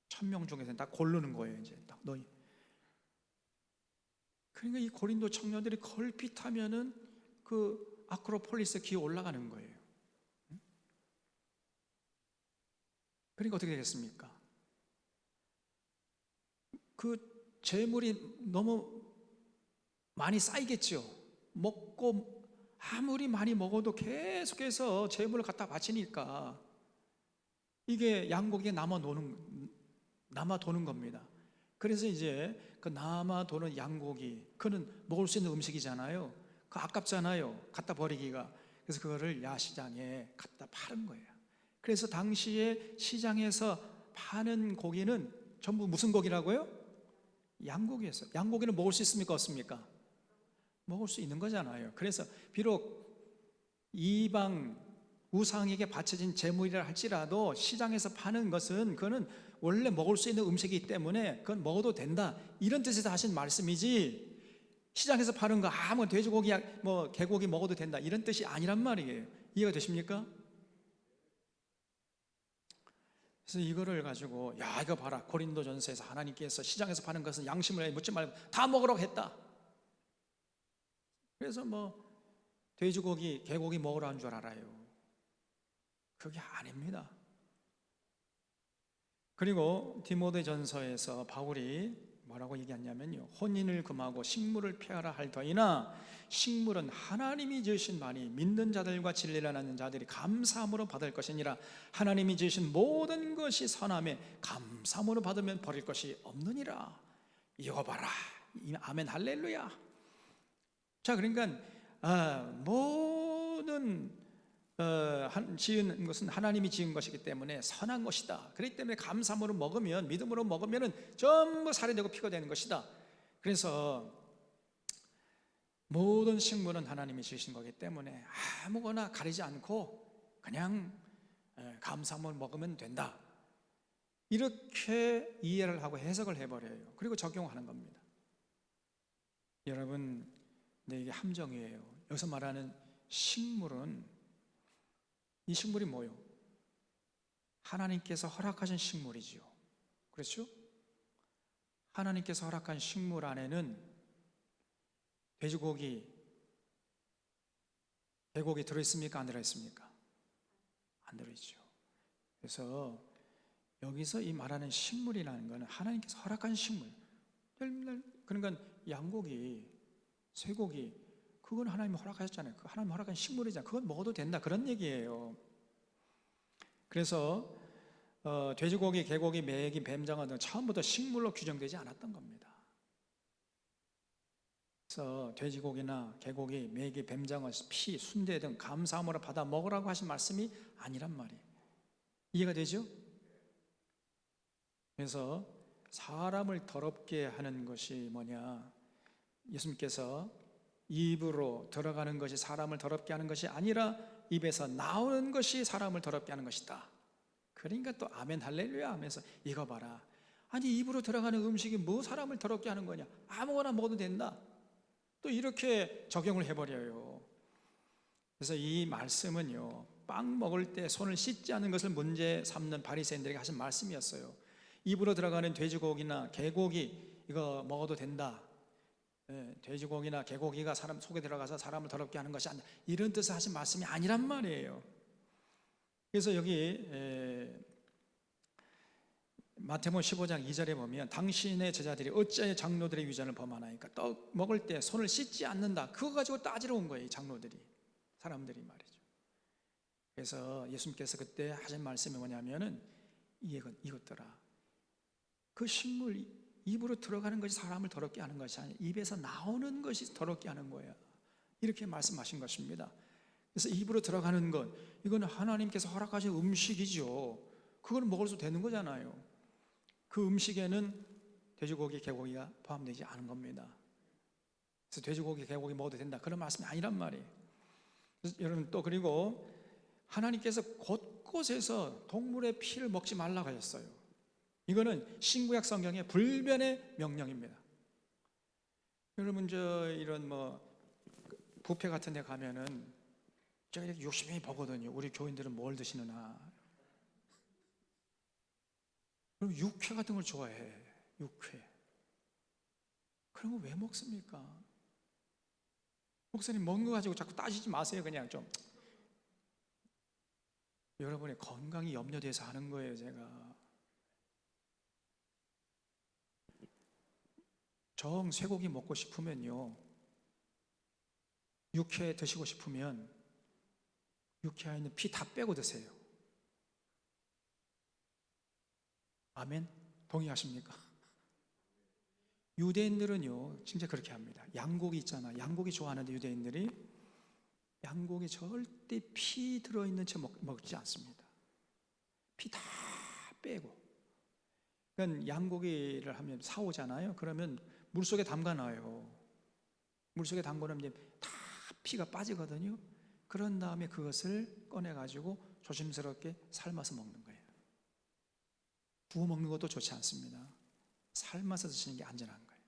1000명 중에서 다 고르는 거예요. 이제 딱 너희. 그러니까 이 고린도 청년들이 걸핏하면은 그 아크로폴리스 기에 올라가는 거예요. 그러니까 어떻게 되겠습니까? 그 재물이 너무 많이 쌓이겠죠. 먹고 아무리 많이 먹어도 계속해서 재물을 갖다 바치니까 이게 양고기에 남아 도는 겁니다. 그래서 이제 그 남아 도는 양고기, 그는 먹을 수 있는 음식이잖아요. 그 아깝잖아요, 갖다 버리기가. 그래서 그거를 야시장에 갖다 파는 거예요. 그래서 당시에 시장에서 파는 고기는 전부 무슨 고기라고요? 양고기였어요. 양고기는 먹을 수 있습니까, 없습니까? 먹을 수 있는 거잖아요. 그래서 비록 이방 우상에게 바쳐진 제물이라 할지라도 시장에서 파는 것은 그거는 원래 먹을 수 있는 음식이기 때문에 그건 먹어도 된다, 이런 뜻에서 하신 말씀이지, 시장에서 파는 거 아무 돼지고기 뭐 개고기 먹어도 된다, 이런 뜻이 아니란 말이에요. 이해가 되십니까? 그래서 이거를 가지고, 야, 이거 봐라, 고린도전서에서 하나님께서 시장에서 파는 것은 양심을 묻지 말고 다 먹으라고 했다. 그래서 뭐 돼지고기 개고기 먹으라는 줄 알아요. 그게 아닙니다. 그리고 디모데전서에서 바울이 뭐라고 얘기하냐면요, 혼인을 금하고 식물을 피하라 할 터이나 식물은 하나님이 지으신 바니 믿는 자들과 진리를 아는 자들이 감사함으로 받을 것이니라. 하나님이 지으신 모든 것이 선함에 감사함으로 받으면 버릴 것이 없느니라. 이거 봐라. 아멘 할렐루야. 자, 그러니까 모든 지은 것은 하나님이 지은 것이기 때문에 선한 것이다. 그렇기 때문에 감사함으로 먹으면, 믿음으로 먹으면 전부 살이 되고 피가 되는 것이다. 그래서 모든 식물은 하나님이 지으신 거기 때문에 아무거나 가리지 않고 그냥 감사함으로 먹으면 된다, 이렇게 이해를 하고 해석을 해버려요. 그리고 적용하는 겁니다. 여러분, 근데 이게 함정이에요. 여기서 말하는 식물은, 이 식물이 뭐예요? 하나님께서 허락하신 식물이지요. 그렇죠? 하나님께서 허락한 식물 안에는 돼지고기, 개고기 들어있습니까? 안 들어있습니까? 안 들어있죠. 그래서 여기서 이 말하는 식물이라는 것은 하나님께서 허락한 식물. 그러니까 양고기, 쇠고기, 그건 하나님이 허락하셨잖아요. 그 하나님 허락한 식물이잖아요. 그건 먹어도 된다, 그런 얘기예요. 그래서 돼지고기, 개고기, 메기, 뱀장어 등 처음부터 식물로 규정되지 않았던 겁니다. 그래서 돼지고기나 개고기, 메기, 뱀장어, 피, 순대 등 감사함으로 받아 먹으라고 하신 말씀이 아니란 말이에요. 이해가 되죠? 그래서 사람을 더럽게 하는 것이 뭐냐? 예수님께서 입으로 들어가는 것이 사람을 더럽게 하는 것이 아니라 입에서 나오는 것이 사람을 더럽게 하는 것이다. 그러니까 또 아멘 할렐루야 하면서 이거 봐라. 아니 입으로 들어가는 음식이 뭐 사람을 더럽게 하는 거냐? 아무거나 먹어도 된다. 또 이렇게 적용을 해버려요. 그래서 이 말씀은요, 빵 먹을 때 손을 씻지 않는 것을 문제 삼는 바리새인들에게 하신 말씀이었어요. 입으로 들어가는 돼지고기나 개고기 이거 먹어도 된다. 돼지고기나 개고기가 사람 속에 들어가서 사람을 더럽게 하는 것이 아니라 이런 뜻을 하신 말씀이 아니란 말이에요. 그래서 여기 마태복음 15장 2절에 보면 당신의 제자들이 어찌하여 장로들의 위전을 범하나이까? 떡 먹을 때 손을 씻지 않는다. 그거 가지고 따지러 온 거예요, 장로들이, 사람들이 말이죠. 그래서 예수님께서 그때 하신 말씀이 뭐냐면은 이것더라. 그 식물 입으로 들어가는 것이 사람을 더럽게 하는 것이 아니라 입에서 나오는 것이 더럽게 하는 거야. 이렇게 말씀하신 것입니다. 그래서 입으로 들어가는 것, 이건 하나님께서 허락하신 음식이죠. 그걸 먹어도 되는 거잖아요. 그 음식에는 돼지고기, 개고기가 포함되지 않은 겁니다. 그래서 돼지고기, 개고기 먹어도 된다, 그런 말씀이 아니란 말이에요. 그래서 여러분 또 그리고 하나님께서 곳곳에서 동물의 피를 먹지 말라고 하셨어요. 이거는 신구약 성경의 불변의 명령입니다. 여러분 이런 뷔페 같은 데 가면은 제가 이렇게 열심히 보거든요. 우리 교인들은 뭘 드시느냐. 그럼 육회 같은 걸 좋아해. 육회. 그런 거 왜 먹습니까? 목사님 먹는 거 가지고 자꾸 따지지 마세요. 그냥 좀 여러분의 건강이 염려돼서 하는 거예요. 제가 정 쇠고기 먹고 싶으면요, 육회 드시고 싶으면 육회에 있는 피 다 빼고 드세요. 아멘? 동의하십니까? 유대인들은요 진짜 그렇게 합니다. 양고기 있잖아. 양고기 좋아하는데 유대인들이 양고기 절대 피 들어있는 채 먹지 않습니다. 피 다 빼고. 그러니까 양고기를 하면 사오잖아요. 그러면 물속에 담가놔요. 물속에 담궈놓으면 이제 다 피가 빠지거든요. 그런 다음에 그것을 꺼내가지고 조심스럽게 삶아서 먹는 거예요. 구워 먹는 것도 좋지 않습니다. 삶아서 드시는 게 안전한 거예요.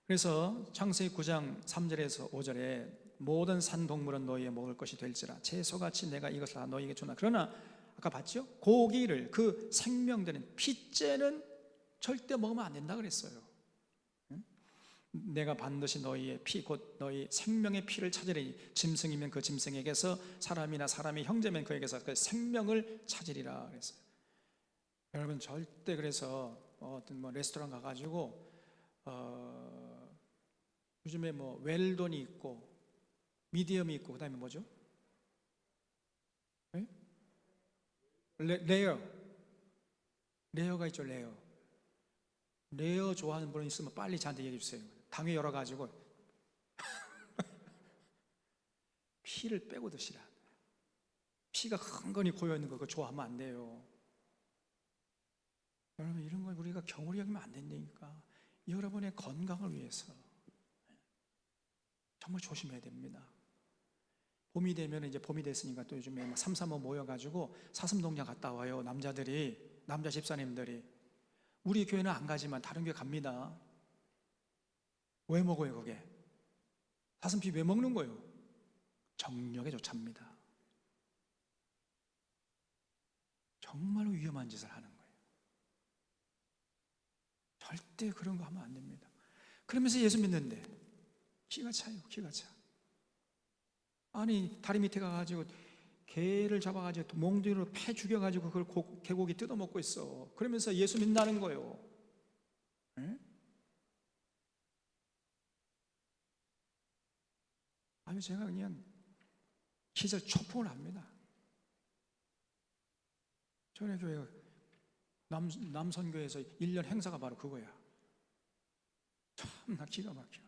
그래서 창세기 9장 3절에서 5절에 모든 산동물은 너희의 먹을 것이 될지라 채소같이 내가 이것을 다 너희에게 주나. 그러나 아까 봤죠? 고기를, 그 생명되는 피째는 절대 먹으면 안 된다 그랬어요. 내가 반드시 너희의 피, 곧 너희 생명의 피를 찾으리니 짐승이면 그 짐승에게서, 사람이나 사람이 형제면 그에게서 그 생명을 찾으리라 그랬어요. 여러분 절대 그래서 어떤 레스토랑 가가지고 요즘에 웰던이 있고 미디엄이 있고 그다음에 뭐죠? 네? 레어가 있죠. 레어 좋아하는 분 있으면 빨리 저한테 얘기해 주세요. 당에 열어가지고 피를 빼고 드시라. 피가 흥건히 고여있는 거 그거 좋아하면 안 돼요. 여러분 이런 걸 우리가 경홀히 여기면 안 된다니까. 여러분의 건강을 위해서 정말 조심해야 됩니다. 봄이 되면 이제 봄이 됐으니까 또 요즘에 막 삼삼오 모여가지고 사슴동장 갔다 와요. 남자 집사님들이. 우리 교회는 안 가지만 다른 교회 갑니다. 왜 먹어요 그게? 사슴피 왜 먹는 거예요? 정력에 좋답니다. 정말로 위험한 짓을 하는 거예요. 절대 그런 거 하면 안 됩니다. 그러면서 예수 믿는데 기가 차요. 기가 차. 아니 다리 밑에 가가지고 개를 잡아가지고 몽둥이로 패 죽여가지고 그걸 개고기 뜯어먹고 있어. 그러면서 예수 믿는다는 거예요. 네? 아유 제가 그냥 기절 초풍을 합니다. 전에 교회 남선교에서 1년 행사가 바로 그거야. 참나 기가 막혀.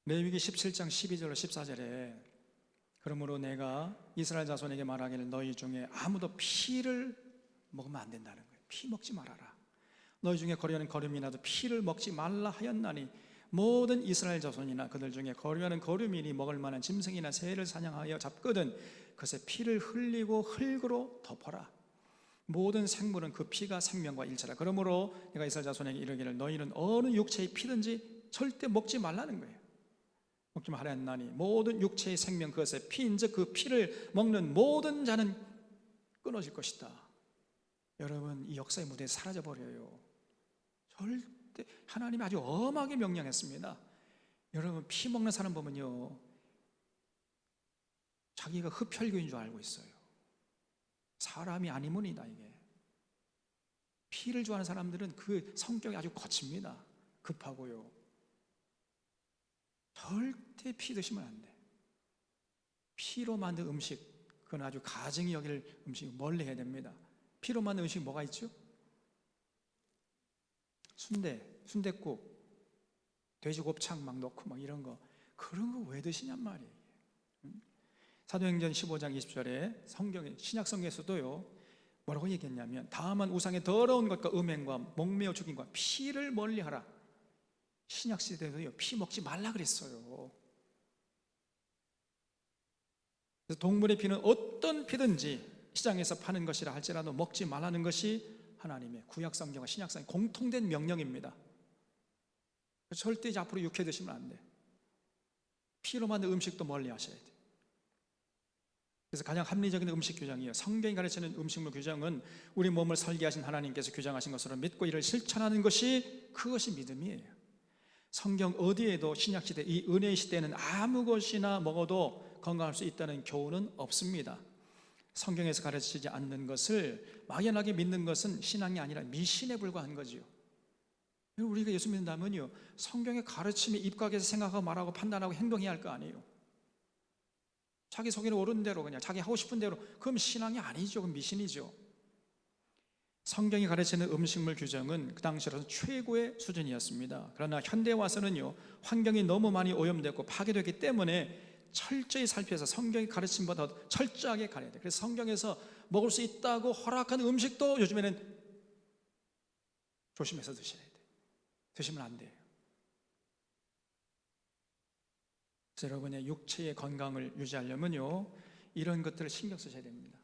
레위기 17장 12절로 14절에 그러므로 내가 이스라엘 자손에게 말하기를 너희 중에 아무도 피를 먹으면 안 된다는 거예요. 피 먹지 말아라. 너희 중에 거류하는 거류민이라도 피를 먹지 말라 하였나니 모든 이스라엘 자손이나 그들 중에 거류하는 거류민이 먹을 만한 짐승이나 새를 사냥하여 잡거든 그것의 피를 흘리고 흙으로 덮어라. 모든 생물은 그 피가 생명과 일체라. 그러므로 내가 이스라엘 자손에게 이르기를 너희는 어느 육체의 피든지 절대 먹지 말라는 거예요. 먹지 말아야 한다니 모든 육체의 생명 그것의 피인즉 그 피를 먹는 모든 자는 끊어질 것이다. 여러분, 이 역사의 무대에 사라져 버려요. 절대 하나님이 아주 엄하게 명령했습니다. 여러분, 피 먹는 사람 보면요, 자기가 흡혈귀인 줄 알고 있어요. 사람이 아니문이다. 이게 피를 좋아하는 사람들은 그 성격이 아주 거칩니다. 급하고요. 절대 피 드시면 안 돼. 피로 만든 음식, 그건 아주 가증히 여길 음식 멀리 해야 됩니다. 피로 만든 음식 뭐가 있죠? 순댓국, 돼지곱창 막 넣고 막 이런 거, 그런 거 왜 드시냔 말이에요. 사도행전 15장 20절에 성경에 신약 성경에서도요 뭐라고 얘기했냐면 다만 우상의 더러운 것과 음행과 목매어 죽임과 피를 멀리하라. 신약 시대에도요 피 먹지 말라 그랬어요. 그래서 동물의 피는 어떤 피든지 시장에서 파는 것이라 할지라도 먹지 말라는 것이 하나님의 구약 성경과 신약 성경 공통된 명령입니다. 절대 이제 앞으로 육회 드시면 안 돼. 피로 만든 음식도 멀리 하셔야 돼. 그래서 가장 합리적인 음식 규정이에요. 성경이 가르치는 음식물 규정은 우리 몸을 설계하신 하나님께서 규정하신 것으로 믿고 이를 실천하는 것이 그것이 믿음이에요. 성경 어디에도 신약시대 이 은혜의 시대에는 아무 것이나 먹어도 건강할 수 있다는 교훈은 없습니다. 성경에서 가르치지 않는 것을 막연하게 믿는 것은 신앙이 아니라 미신에 불과한 거지요. 우리가 예수 믿는다면요 성경의 가르침에 입각해서 생각하고 말하고 판단하고 행동해야 할 거 아니에요. 자기 속에는 오른 대로 그냥 자기 하고 싶은 대로, 그럼 신앙이 아니죠. 그럼 미신이죠. 성경이 가르치는 음식물 규정은 그 당시로는 최고의 수준이었습니다. 그러나 현대에 와서는요 환경이 너무 많이 오염되고 파괴되기 때문에 철저히 살펴서 성경의 가르침보다 더 철저하게 가려야 돼요. 그래서 성경에서 먹을 수 있다고 허락한 음식도 요즘에는 조심해서 드셔야 돼요. 드시면 안 돼요. 그래서 여러분의 육체의 건강을 유지하려면요 이런 것들을 신경 쓰셔야 됩니다.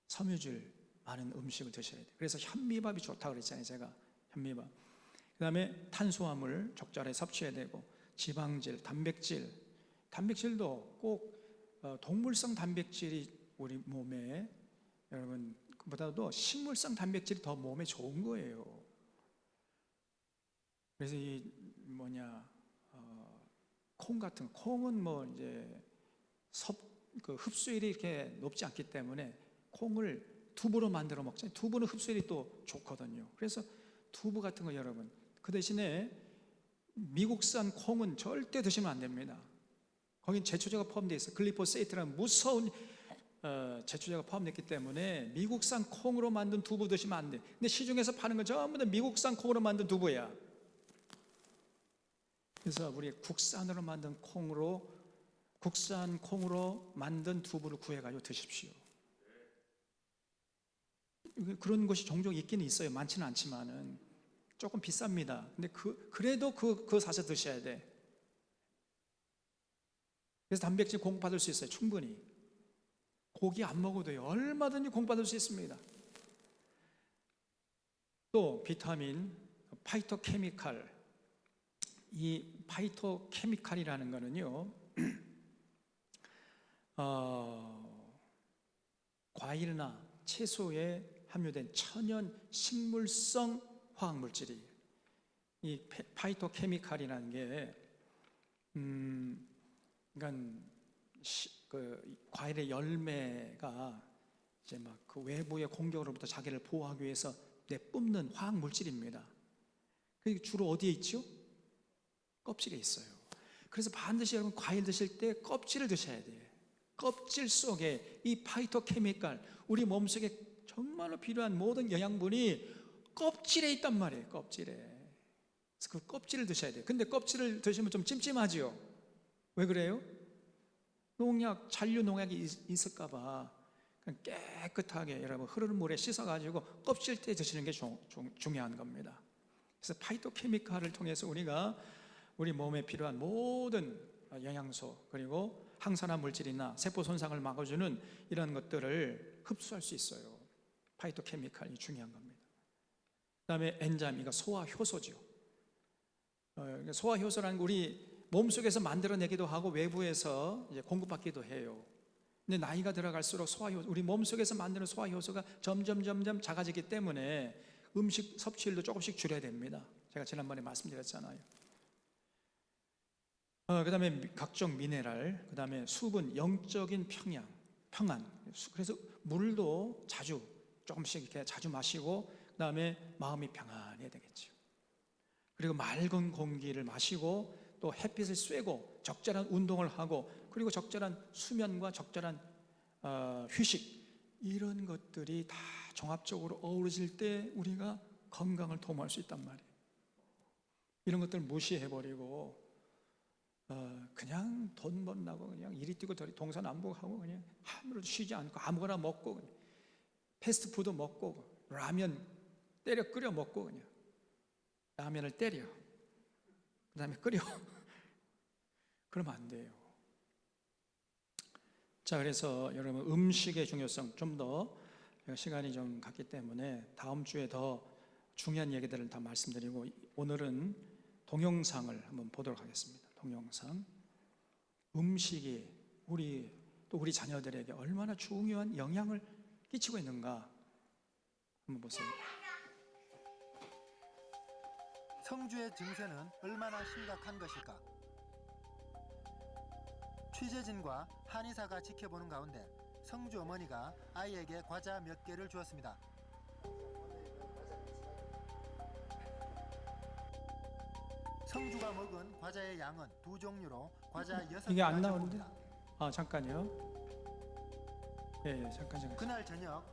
섬유질 많은 음식을 드셔야 돼요. 그래서 현미밥이 좋다고 그랬잖아요. 제가 현미밥. 그 다음에 탄수화물 적절히 섭취해야 되고 지방질, 단백질도 꼭 동물성 단백질이 우리 몸에 여러분 그보다도 식물성 단백질이 더 몸에 좋은 거예요. 그래서 이 콩 같은 콩은 뭐 이제 그 흡수율이 이렇게 높지 않기 때문에 콩을 두부로 만들어 먹잖아요. 두부는 흡수율이 또 좋거든요. 그래서 두부 같은 거 여러분 그 대신에 미국산 콩은 절대 드시면 안 됩니다. 거긴 제초제가 포함되어 있어요. 글리포세이트라는 무서운 제초제가 포함되어 있기 때문에 미국산 콩으로 만든 두부 드시면 안 돼. 근데 시중에서 파는 건 전부 다 미국산 콩으로 만든 두부야. 그래서 우리 국산으로 만든 국산 콩으로 만든 두부를 구해가지고 드십시오. 그런 것이 종종 있기는 있어요. 많지는 않지만은 조금 비쌉니다. 근데 그래도 그거 사서 드셔야 돼. 그래서 단백질 공급받을 수 있어요. 충분히. 고기 안 먹어도요. 얼마든지 공급받을 수 있습니다. 또 비타민, 파이토케미칼. 이 파이토케미칼이라는 거는요 과일이나 채소에 함유된 천연 식물성 화학물질이 이 파이토케미칼이라는 게 그러니까 그 과일의 열매가 이제 막 그 외부의 공격으로부터 자기를 보호하기 위해서 내뿜는 화학물질입니다. 그게 주로 어디에 있죠? 껍질에 있어요. 그래서 반드시 여러분 과일 드실 때 껍질을 드셔야 돼요. 껍질 속에 이 파이토케미칼, 우리 몸속에 정말로 필요한 모든 영양분이 껍질에 있단 말이에요. 껍질에. 그래서 그 껍질을 드셔야 돼요. 근데 껍질을 드시면 좀 찜찜하지요. 왜 그래요? 농약, 잔류 농약이 있을까 봐 깨끗하게 여러분 흐르는 물에 씻어가지고 껍질째 드시는 게 중요한 겁니다. 그래서 파이토케미칼을 통해서 우리가 우리 몸에 필요한 모든 영양소, 그리고 항산화 물질이나 세포 손상을 막아주는 이런 것들을 흡수할 수 있어요. 파이토케미칼이 중요한 겁니다. 그 다음에 엔자임, 이거 소화효소죠. 소화효소라는 게 우리 몸속에서 만들어내기도 하고 외부에서 이제 공급받기도 해요. 근데 나이가 들어갈수록 소화효소, 우리 몸속에서 만드는 소화효소가 점점 작아지기 때문에 음식 섭취율도 조금씩 줄여야 됩니다. 제가 지난번에 말씀드렸잖아요. 그 다음에 각종 미네랄, 그 다음에 수분, 영적인 평안. 그래서 물도 자주 조금씩 이렇게 자주 마시고, 그 다음에 마음이 평안해야 되겠죠. 그리고 맑은 공기를 마시고, 또 햇빛을 쐬고, 적절한 운동을 하고, 그리고 적절한 수면과 적절한 휴식, 이런 것들이 다 종합적으로 어우러질 때 우리가 건강을 도모할 수 있단 말이에요. 이런 것들을 무시해버리고 그냥 돈 번다고 그냥 이리 뛰고 저리 동서남북하고 그냥 아무것도 쉬지 않고 아무거나 먹고, 패스트푸드 먹고, 라면 때려 끓여 먹고, 그냥 라면을 때려 그 다음에 끓여 그러면 안 돼요. 자, 그래서 여러분 음식의 중요성 좀 더 시간이 좀 갔기 때문에 다음 주에 더 중요한 얘기들을 다 말씀드리고, 오늘은 동영상을 한번 보도록 하겠습니다. 동영상. 음식이 또 우리 자녀들에게 얼마나 중요한 영향을 끼치고 있는가 한번 보세요. 성주의 증세는 얼마나 심각한 것일까? 취재진과 한의사가 지켜보는 가운데 성주 어머니가 아이에게 과자 몇 개를 주었습니다. 성주가 먹은 과자의 양은 2종류로 과자 6개가 이게 안 나오는데? 전부입니다. 잠깐요. 예, 잠깐. 그날 저녁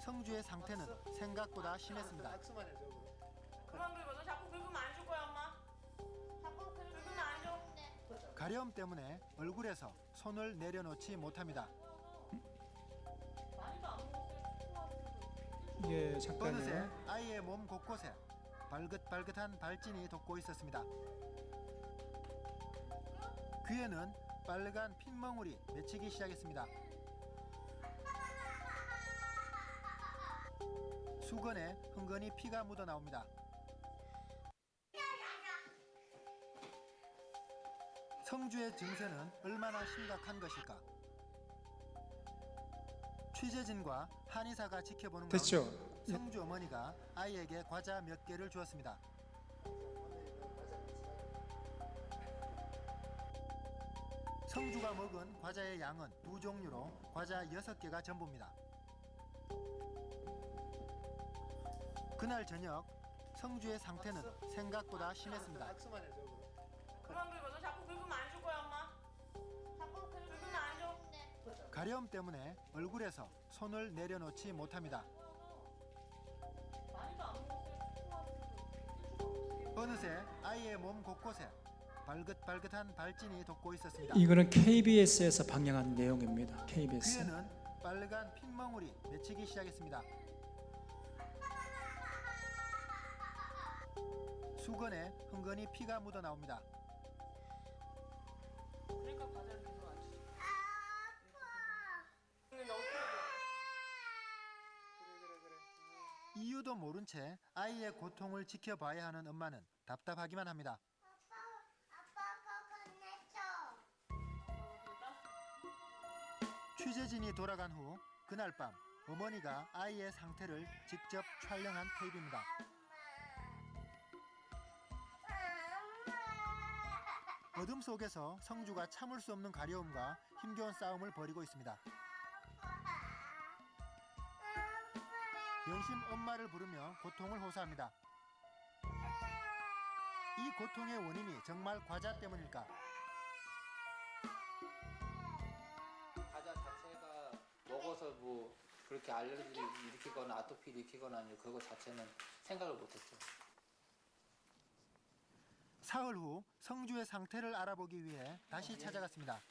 성주의 상태는 생각보다 심했습니다. 그만 긁어. 너 자꾸 긁으면 안 줄 거야, 엄마. 자꾸 긁으면 안 줘. 가려움 때문에 얼굴에서 손을 내려놓지 못합니다. 많이도 안 먹었어요. 이게 어느새 잠깐요. 아이의 몸 곳곳에 발긋발긋한 발진이 돋고 있었습니다. 귀에는 빨간 핏멍울이 맺히기 시작했습니다. 수건에 흥건히 피가 묻어 나옵니다. 성주의 증세는 얼마나 심각한 것일까? 취재진과 한의사가 지켜보는 됐죠? 가운데 성주 어머니가 아이에게 과자 몇 개를 주었습니다. 성주가 먹은 과자의 양은 2종류로 과자 6개가 전부입니다. 그날 저녁 성주의 상태는 생각보다 심했습니다. 그만 긁어. 너 자꾸 긁으면 안 줄 거야, 엄마. 자꾸 긁으면 안 줘. 가려움 때문에 얼굴에서 손을 내려놓지 못합니다. 많이도 안 먹었어요. 어느새 아이의 몸 곳곳에 발긋발긋한 발진이 돋고 있었습니다. 이거는 KBS에서 방영한 내용입니다. KBS. 귀에는 빨간 핏멍울이 맺히기 시작했습니다. 수건에 흥건히 피가 묻어 나옵니다. 그러니까 과자를 계속 안 주지. 근데 너무 크게. 이유도 모른 채 아이의 고통을 지켜봐야 하는 엄마는 답답하기만 합니다. 취재진이 돌아간 후 그날 밤 어머니가 아이의 상태를 직접 촬영한 테이프입니다. 어둠 속에서 성주가 참을 수 없는 가려움과 힘겨운 싸움을 벌이고 있습니다. 연심 엄마를 부르며 고통을 호소합니다. 이 고통의 원인이 정말 과자 때문일까? 과자 먹어서 뭐 그렇게 알레르기를 일으키거나 아토피를 일으키거나 그거 자체는 생각을 못했죠. 사흘 후 성주의 상태를 알아보기 위해 다시 찾아갔습니다.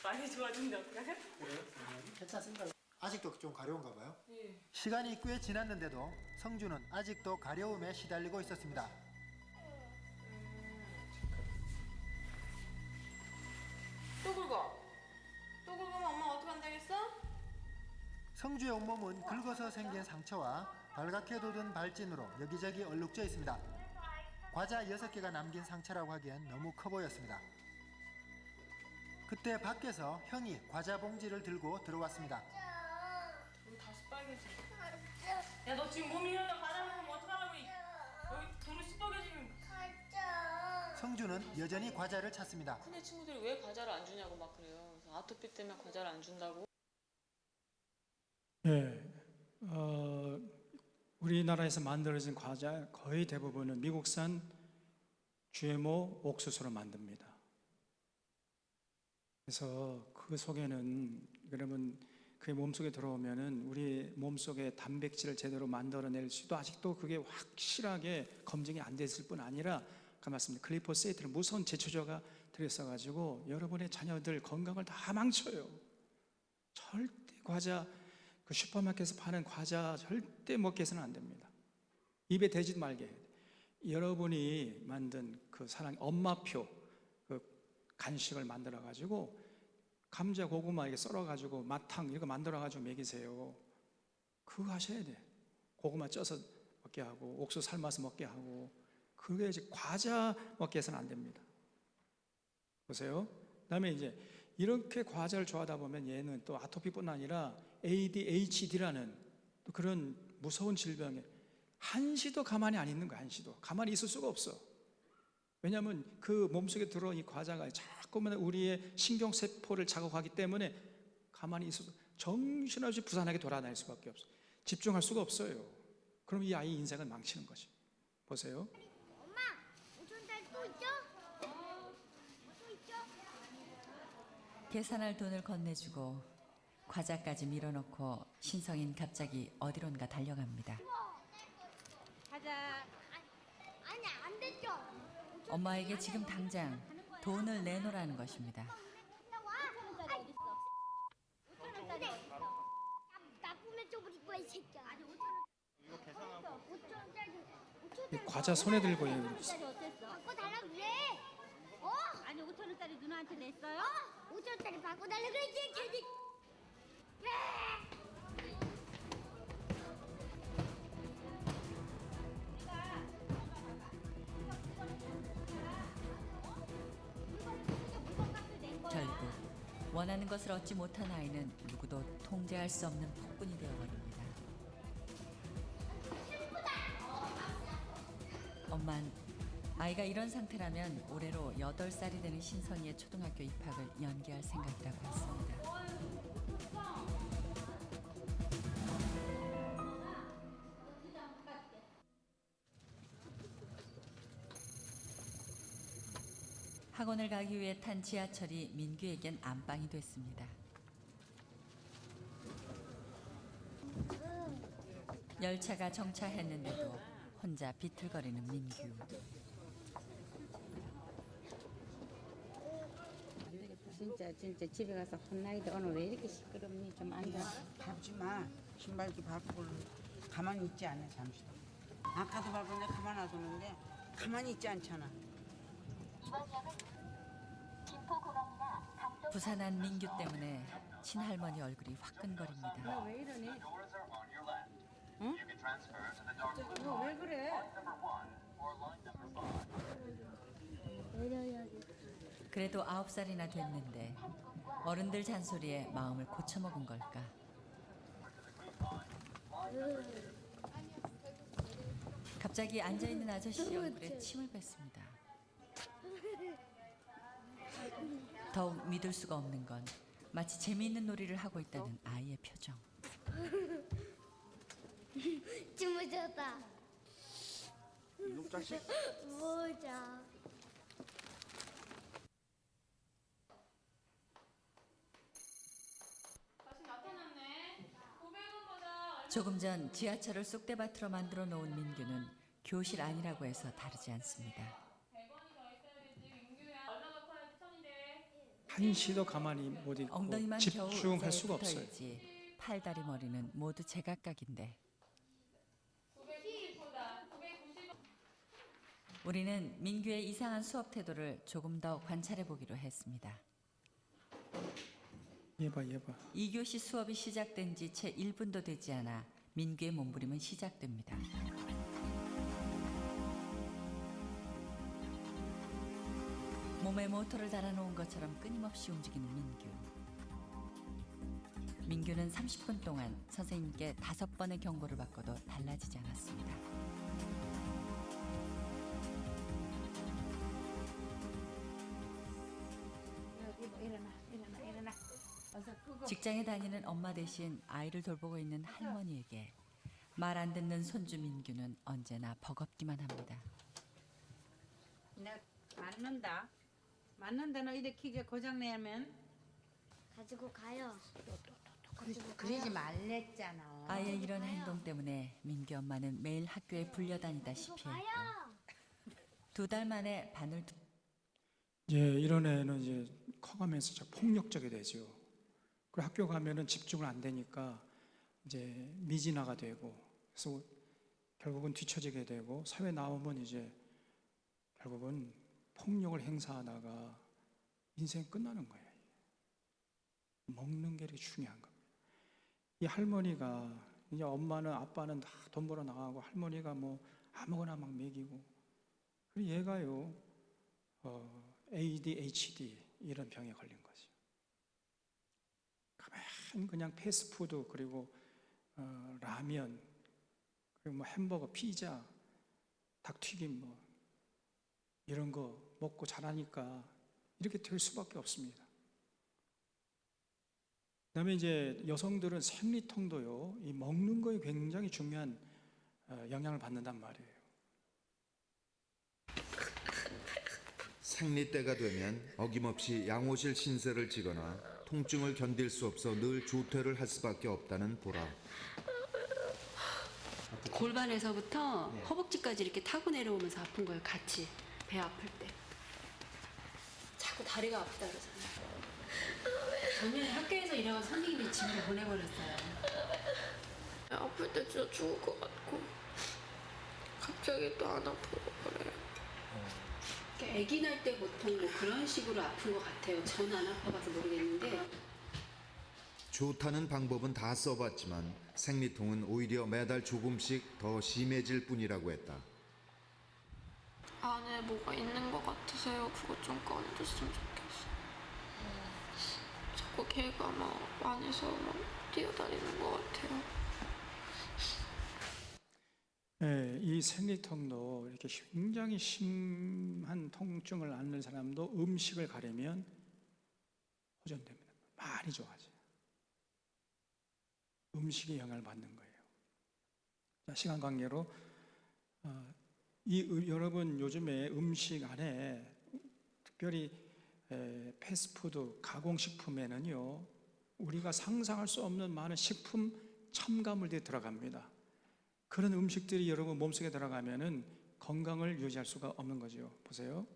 많이 좋아졌는데 어떡하세요? 괜찮습니다. 아직도 좀 가려운가 봐요. 예. 시간이 꽤 지났는데도 성주는 아직도 가려움에 시달리고 있었습니다. 또 긁어. 또 긁으면 엄마 어떻게 한다겠어? 성주의 온몸은 긁어서 생긴 상처와 발갛게 돋은 발진으로 여기저기 얼룩져 있습니다. 과자 6개가 남긴 상처라고 하기엔 너무 커 보였습니다. 그때 밖에서 형이 과자 봉지를 들고 들어왔습니다. 여기 다시 빨개져. 야, 너 지금 몸이 이러다 과자 먹으면 어떡하라고. 여기 돈을 시뻘개지면. 성주는 여전히 과자를 찾습니다. 큰애 친구들이 왜 과자를 안 주냐고 막 그래요. 그래서 아토피 때문에 과자를 안 준다고. 예, 우리나라에서 만들어진 과자 거의 대부분은 미국산 GMO 옥수수로 만듭니다. 그래서 그 속에는 그러면 그게 몸속에 들어오면은 우리 몸속에 단백질을 제대로 만들어낼 수도 아직도 그게 확실하게 검증이 안 됐을 뿐 아니라 아까 말씀드린 글리포세이트는 무서운 제초제가 들어있어가지고 여러분의 자녀들 건강을 다 망쳐요. 절대 과자 그 슈퍼마켓에서 파는 과자 절대 먹게 해서는 안 됩니다. 입에 대지 말게 해야 돼. 여러분이 만든 그 사랑 엄마표 그 간식을 만들어 가지고 감자 고구마 이렇게 썰어 가지고 마탕 이거 만들어 가지고 먹이세요. 그거 하셔야 돼. 고구마 쪄서 먹게 하고 옥수수 삶아서 먹게 하고 그게 이제 과자 먹게 해서는 안 됩니다. 보세요. 그다음에 이제 이렇게 과자를 좋아하다 보면 얘는 또 아토피뿐 아니라 ADHD라는 또 그런 무서운 질병에 한시도 가만히 안 있는 거야. 한시도 가만히 있을 수가 없어. 왜냐하면 그 몸속에 들어온 이 과자가 자꾸만 우리의 신경세포를 자극하기 때문에 가만히 있어서 정신없이 부산하게 돌아다닐 수밖에 없어. 집중할 수가 없어요. 그럼 이 아이 인생을 망치는 거지. 보세요. 엄마, 5천원짜리 또 있죠? 또 있죠? 계산할 돈을 건네주고 과자까지 밀어넣고 신성인 갑자기 어디론가 달려갑니다. 가자. 아니, 안 됐죠? 엄마에게 지금 당장 돈을 내놓으라는 것입니다. 나와. 5천원짜리. 나쁘면 쪽을 입고 이 새끼야. 아니, 5천원. 이거 계산하고. 5천원짜리. 과자 손에 들고 있는 5천원짜리 어땠어? 바꿔달라고 그래. 아니, 5천원짜리 누나한테 냈어요? 5천원짜리 바꿔달라고 그랬지, 걔지. 결국 원하는 것을 얻지 못한 아이는 누구도 통제할 수 없는 폭군이 되어버립니다. 엄만 아이가 이런 상태라면 올해로 8살이 되는 신성이의 초등학교 입학을 연기할 생각이라고 했습니다. 학원을 가기 위해 탄 지하철이 민규에겐 안방이 됐습니다. 열차가 정차했는데도 혼자 비틀거리는 민규. 진짜 집에 가서 혼나기도 오늘 왜 이렇게 시끄럽니? 좀 앉아. 밟지 마. 신발기 밟고 가만히 있지 않아 잠시도. 아까도 밟았는데 가만 놔뒀는데 가만히 있지 않잖아. 부산한 민규 때문에 친할머니 얼굴이 화끈거립니다. 너 왜 이러니? 응? 너 왜 그래? 그래도 9살이나 됐는데 어른들 잔소리에 마음을 고쳐먹은 걸까? 갑자기 앉아있는 아저씨 얼굴에 침을 뱉습니다. 더욱 믿을 수가 없는 건 마치 재미있는 놀이를 하고 있다는 아이의 표정. 주무셨다. 이놈 자식. 보자. 조금 전 지하철을 쑥대밭으로 만들어 놓은 민규는 교실 아니라고 해서 다르지 않습니다. 한시도 가만히 못 있고 엉덩이만 겨우 집중할 의자에 수가 없어요. 붙어있지 팔다리 머리는 모두 제각각인데 우리는 민규의 이상한 수업 태도를 조금 더 관찰해 보기로 했습니다. 얘 봐. 2교시 수업이 시작된 지 채 1분도 되지 않아 민규의 몸부림은 시작됩니다. 몸에 모터를 달아놓은 것처럼 끊임없이 움직이는 민규. 민규는 30분 동안 선생님께 5번의 경고를 받고도 달라지지 않았습니다. 일어나. 어서 끄고. 직장에 다니는 엄마 대신 아이를 돌보고 있는 할머니에게 말 안 듣는 손주 민규는 언제나 버겁기만 합니다. 내가 맞는다. 너 이렇게 기계 고장 내면 가지고 가요. 그러지 말랬잖아. 아이의 이런 행동 때문에 민규 엄마는 매일 학교에 불려다니다시피 했고 2달 만에 바늘 이제 이런 애는 이제 커가면서 저 폭력적이 되죠. 그리고 학교 가면은 집중을 안 되니까 이제 미진아가 되고, 그래서 결국은 뒤처지게 되고, 사회 나오면 이제 결국은 폭력을 행사하다가 인생 끝나는 거예요. 먹는 게 이렇게 중요한 겁니다. 이 할머니가 이제 엄마는 아빠는 다 돈 벌어 나가고 할머니가 뭐 아무거나 막 먹이고, 그리고 얘가요 ADHD 이런 병에 걸린 거죠. 가만 그냥 패스트푸드 그리고 라면 그리고 뭐 햄버거, 피자, 닭튀김 뭐 이런 거 먹고 자라니까 이렇게 될 수밖에 없습니다. 그다음에 이제 여성들은 생리통도요, 이 먹는 거에 굉장히 중요한 영향을 받는단 말이에요. 생리때가 되면 어김없이 양호실 신세를 지거나 통증을 견딜 수 없어 늘 조퇴를 할 수밖에 없다는 보라. 골반에서부터 허벅지까지 이렇게 타고 내려오면서 아픈 거예요. 같이 배 아플 때 자꾸 다리가 아프다 그러잖아요. 작년에 학교에서 일하고 선생님이 집에 보내버렸어요. 아플 때 진짜 죽을 것 같고 갑자기 또 안 아프고 그래요. 그러니까 아기 날 때 보통 뭐 그런 식으로 아픈 것 같아요. 전 안 아파봐서 모르겠는데 좋다는 방법은 다 써봤지만 생리통은 오히려 매달 조금씩 더 심해질 뿐이라고 했다. 안에 뭐가 있는 것 같아서요. 그거 좀 꺼내줬으면 좋겠어요. 자꾸 걔가 막 안에서 막 뛰어다니는 것 같아요. 네, 이 생리통도 이렇게 굉장히 심한 통증을 앓는 사람도 음식을 가리면 호전됩니다. 많이 좋아져요. 음식에 영향을 받는 거예요. 자, 시간 관계로 여러분 요즘에 음식 안에 특별히 패스트푸드 가공식품에는요 우리가 상상할 수 없는 많은 식품 첨가물들이 들어갑니다. 그런 음식들이 여러분 몸속에 들어가면은 건강을 유지할 수가 없는 거죠. 보세요.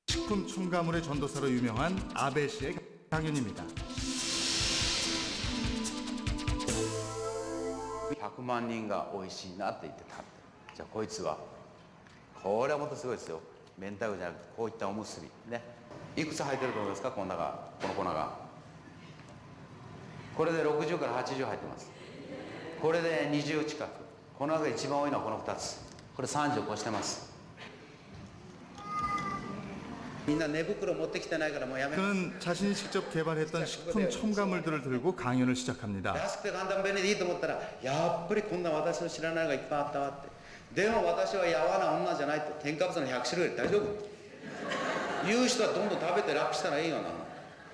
식품 첨가물의 전도사로 유명한 아베 씨의 강연입니다. 100万人が美味しいなって言って食べてる。じゃあこいつはこれはもっとすごいですよ。明太子じゃなくてこういったおむすびね。いくつ入ってると思いますか、この中、この粉が。これで60から80入ってます。これで20近く。この中で一番多いのはこの2つ。これ30を超してます。みんな寝袋持ってきてないからもうやめます。 그는 자신이 직접 개발했던 식품 첨가물들을 들고 강연을 시작합니다. 安くて簡単便利でいいと思ったらやっぱりこんな私の知らないのがいっぱいあったわって。でも私はやわな女じゃないと。添加物の100種類大丈夫言う人はどんどん食べて楽したらいいよな。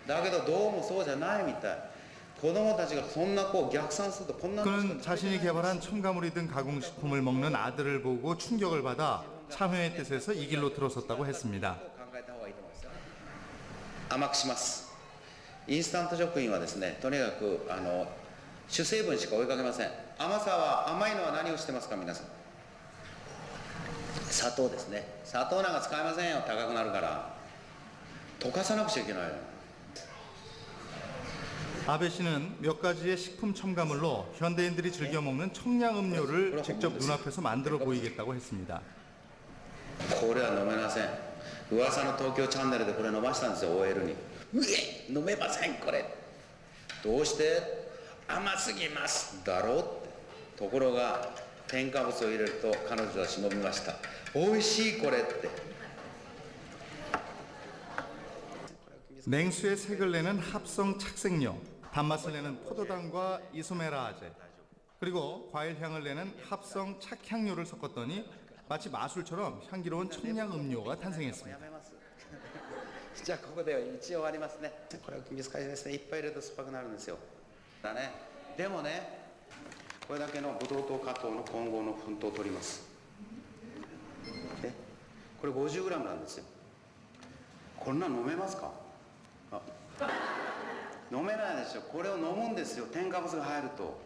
だけどどうもそうじゃないみたい。子供たちがそんなこう逆算するとこんな 그는 자신이 개발한 첨가물이 든 가공식품을 먹는 아들을 보고 충격을 받아 참여의 뜻에서 이 길로 들어섰다고 했습니다. 甘くします。インスタント食品はですね、とにかく主成分しか追いかけません。甘いのは何をしてますか皆さん。砂糖ですね。砂糖なんか使いませんよ、高くなるから。溶かさなくちゃいけないの。 아베 씨는 몇 가지의 식품 첨가물로 현대인들이 즐겨 먹는 청량 음료를 직접 눈앞에서 만들어 보이겠다고 했습니다. これは飲めません。噂の東京チャンネルでこれ飲ましたんですよ OL に。飲めませんこれ。どうして甘すぎますだろうって。ところが添加物を入れると彼女は忍びました。美味しいこれって。 냉수에 색을 내는 합성 착색료, 단맛을 내는 포도당과 이소메라제, 그리고 과일 향을 내는 합성 착향료를 섞었더니 마치 마술처럼 향기로운 청량 음료가 탄생했습니다. じゃあここで一応ありますね。これは難しいですね。いっぱい入れると酸っぱくなるんですよ。だね。でもね、これだけのブドウ糖果糖の混合の粉糖を取ります。ね、これ 50g なんですよ。こんな飲めますか？あ、飲めないでしょ。これを飲むんですよ。添加物が入ると。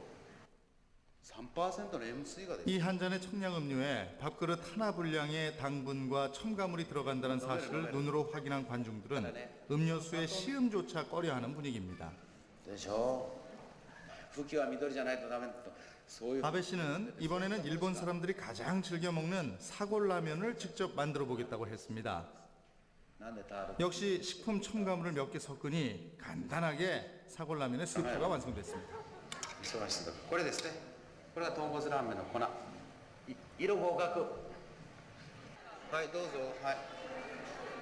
3%의 MC가 이 한 잔의 청량 음료에 밥그릇 하나 분량의 당분과 첨가물이 들어간다는 사실을 눈으로 확인한 관중들은 음료수의 시음조차 꺼려하는 분위기입니다. 아베 씨는 이번에는 일본 사람들이 가장 즐겨 먹는 사골라면을 직접 만들어 보겠다고 했습니다. 역시 식품 첨가물을 몇 개 섞으니 간단하게 사골라면의 스프가 완성됐습니다. これですね。これが豚骨ラーメンの粉。色合格。はいどうぞ。はい。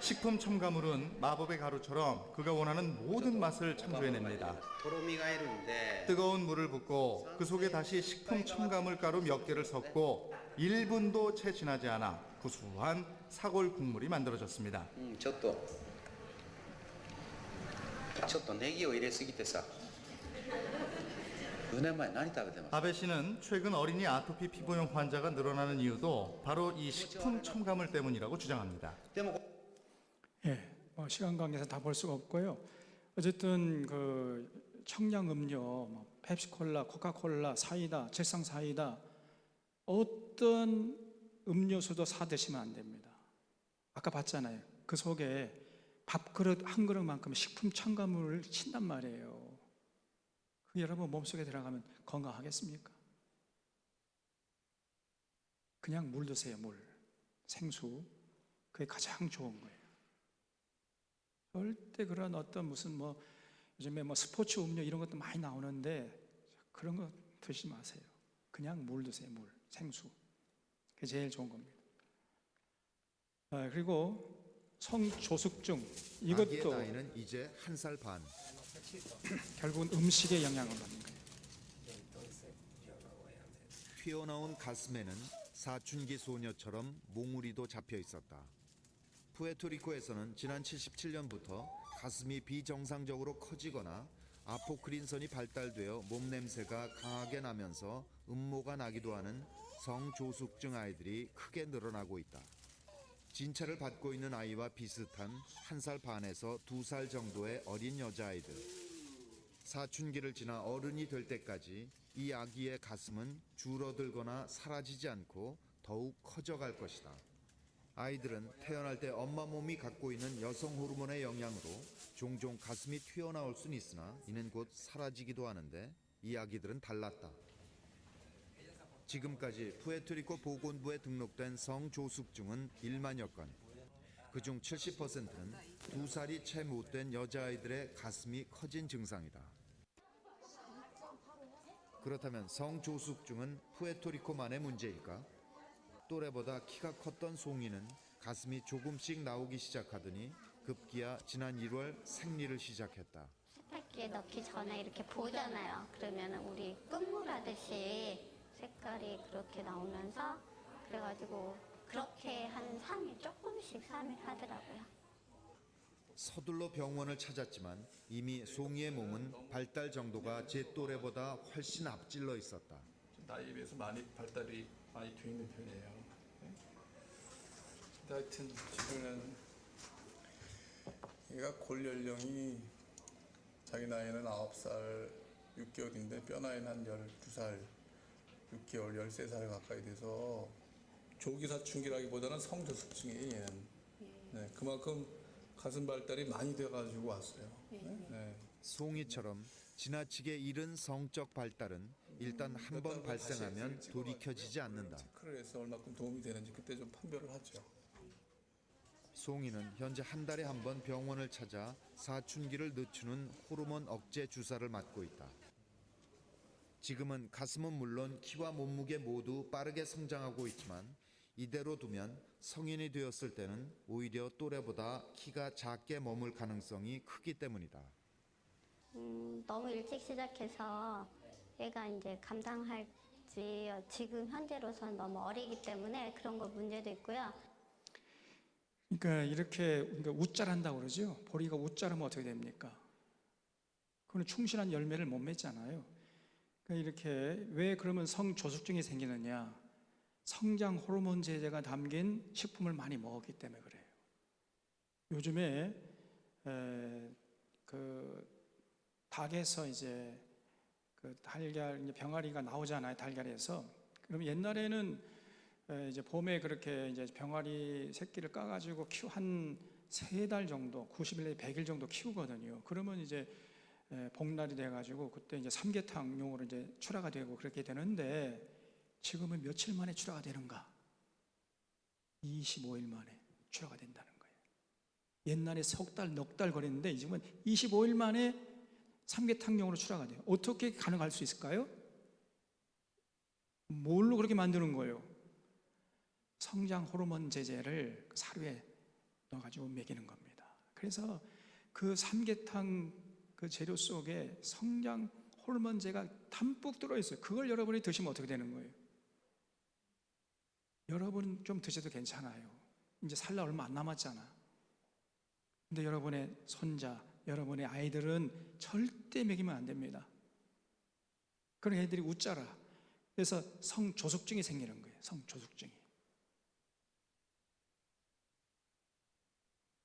식품 첨가물은 마법의 가루처럼 그가 원하는 모든 맛을 창조해냅니다. 뜨거운 물을 붓고 그 속에 다시 식품 첨가물 가루 몇 개를 섞고 1분도 채 지나지 않아 구수한 사골 국물이 만들어졌습니다. ちょっとネギを入れすぎてさ。 아베 씨는 최근 어린이 아토피 피부염 환자가 늘어나는 이유도 바로 이 식품 첨가물 때문이라고 주장합니다. 예, 시간 관계에서 다 볼 수가 없고요. 어쨌든 그 청량 음료, 펩시콜라, 코카콜라, 사이다, 질성 사이다 어떤 음료수도 사 드시면 안 됩니다. 아까 봤잖아요. 그 속에 밥그릇 한 그릇만큼 식품 첨가물을 친단 말이에요. 여러분 몸속에 들어가면 건강하겠습니까? 그냥 물 드세요. 물, 생수. 그게 가장 좋은 거예요. 절대 그런 어떤 무슨 요즘에 스포츠 음료 이런 것도 많이 나오는데 그런 거 드시지 마세요. 그냥 물 드세요. 물, 생수. 그게 제일 좋은 겁니다. 그리고 성조숙증 이것도 나이는 이제 1살 반. 결국은 음식에 영향을 받는 거예요. 튀어나온 가슴에는 사춘기 소녀처럼 몽우리도 잡혀 있었다. 푸에토리코에서는 지난 77년부터 가슴이 비정상적으로 커지거나 아포크린선이 발달되어 몸 냄새가 강하게 나면서 음모가 나기도 하는 성조숙증 아이들이 크게 늘어나고 있다. 진찰을 받고 있는 아이와 비슷한 1살 반에서 2살 정도의 어린 여자아이들. 사춘기를 지나 어른이 될 때까지 이 아기의 가슴은 줄어들거나 사라지지 않고 더욱 커져갈 것이다. 아이들은 태어날 때 엄마 몸이 갖고 있는 여성 호르몬의 영향으로 종종 가슴이 튀어나올 수는 있으나 이는 곧 사라지기도 하는데 이 아기들은 달랐다. 지금까지 푸에토리코 보건부에 등록된 성조숙증은 1만여 건. 그중 70%는 2살이 채 못 된 여자아이들의 가슴이 커진 증상이다. 그렇다면 성조숙증은 푸에토리코만의 문제일까? 또래보다 키가 컸던 송이는 가슴이 조금씩 나오기 시작하더니 급기야 지난 1월 생리를 시작했다. 세탁기에 넣기 전에 이렇게 보잖아요. 그러면 우리 끝물하듯이 색깔이 그렇게 나오면서 그래가지고 그렇게 한 3일 조금씩 3일 하더라고요. 서둘러 병원을 찾았지만 이미 송이의 몸은 발달 정도가 제 또래보다 훨씬 앞질러 있었다. 나이에 비해서 많이 발달이 많이 돼 있는 편이에요. 하여튼 지금은 얘가 골 연령이 자기 나이는 9살 6개월인데 뼈 나이는 한 12살 6개월 13살 가까이 돼서 조기 사춘기라기보다는 성저숙증이에요 얘는. 네, 그만큼 가슴 발달이 많이 돼가지고 왔어요. 네. 송이처럼 지나치게 이른 성적 발달은 일단 한 번 발생하면 돌이켜지지 않는다. 체크를 해서 얼마큼 도움이 되는지 그때 좀 판별을 하죠. 송이는 현재 한 달에 한 번 병원을 찾아 사춘기를 늦추는 호르몬 억제 주사를 맞고 있다. 지금은 가슴은 물론 키와 몸무게 모두 빠르게 성장하고 있지만 이대로 두면 성인이 되었을 때는 오히려 또래보다 키가 작게 머물 가능성이 크기 때문이다. 너무 일찍 시작해서 얘가 이제 감당할지 지금 현재로서는 너무 어리기 때문에 그런 거 문제도 있고요. 그러니까 이렇게 우리가 웃자란다고 그러죠. 보리가 웃자라면 어떻게 됩니까? 그건 충실한 열매를 못 맺잖아요. 그러니까 이렇게 왜 그러면 성조숙증이 생기느냐? 성장 호르몬 제제가 담긴 식품을 많이 먹었기 때문에 그래요. 요즘에 그 닭에서 이제 그 달걀 이제 병아리가 나오잖아요. 달걀에서. 그럼 옛날에는 이제 봄에 그렇게 이제 병아리 새끼를 까가지고 한 3달 정도, 90일 내지 100일 정도 키우거든요. 그러면 이제 복날이 돼가지고 그때 이제 삼계탕용으로 이제 출하가 되고 그렇게 되는데 지금은 며칠 만에 출하가 되는가? 25일 만에 출하가 된다는 거예요. 옛날에 석 달, 넉 달 걸렸는데 지금은 25일 만에 삼계탕용으로 출하가 돼요. 어떻게 가능할 수 있을까요? 뭘로 그렇게 만드는 거예요? 성장 호르몬 제제를 사료에 넣어가지고 먹이는 겁니다. 그래서 그 삼계탕 그 재료 속에 성장 호르몬제가 담뿍 들어있어요. 그걸 여러분이 드시면 어떻게 되는 거예요? 여러분 좀 드셔도 괜찮아요. 이제 살 날 얼마 안 남았잖아. 근데 여러분의 손자, 여러분의 아이들은 절대 먹이면 안 됩니다. 그런 애들이 웃자라. 그래서 성조숙증이 생기는 거예요. 성조숙증이.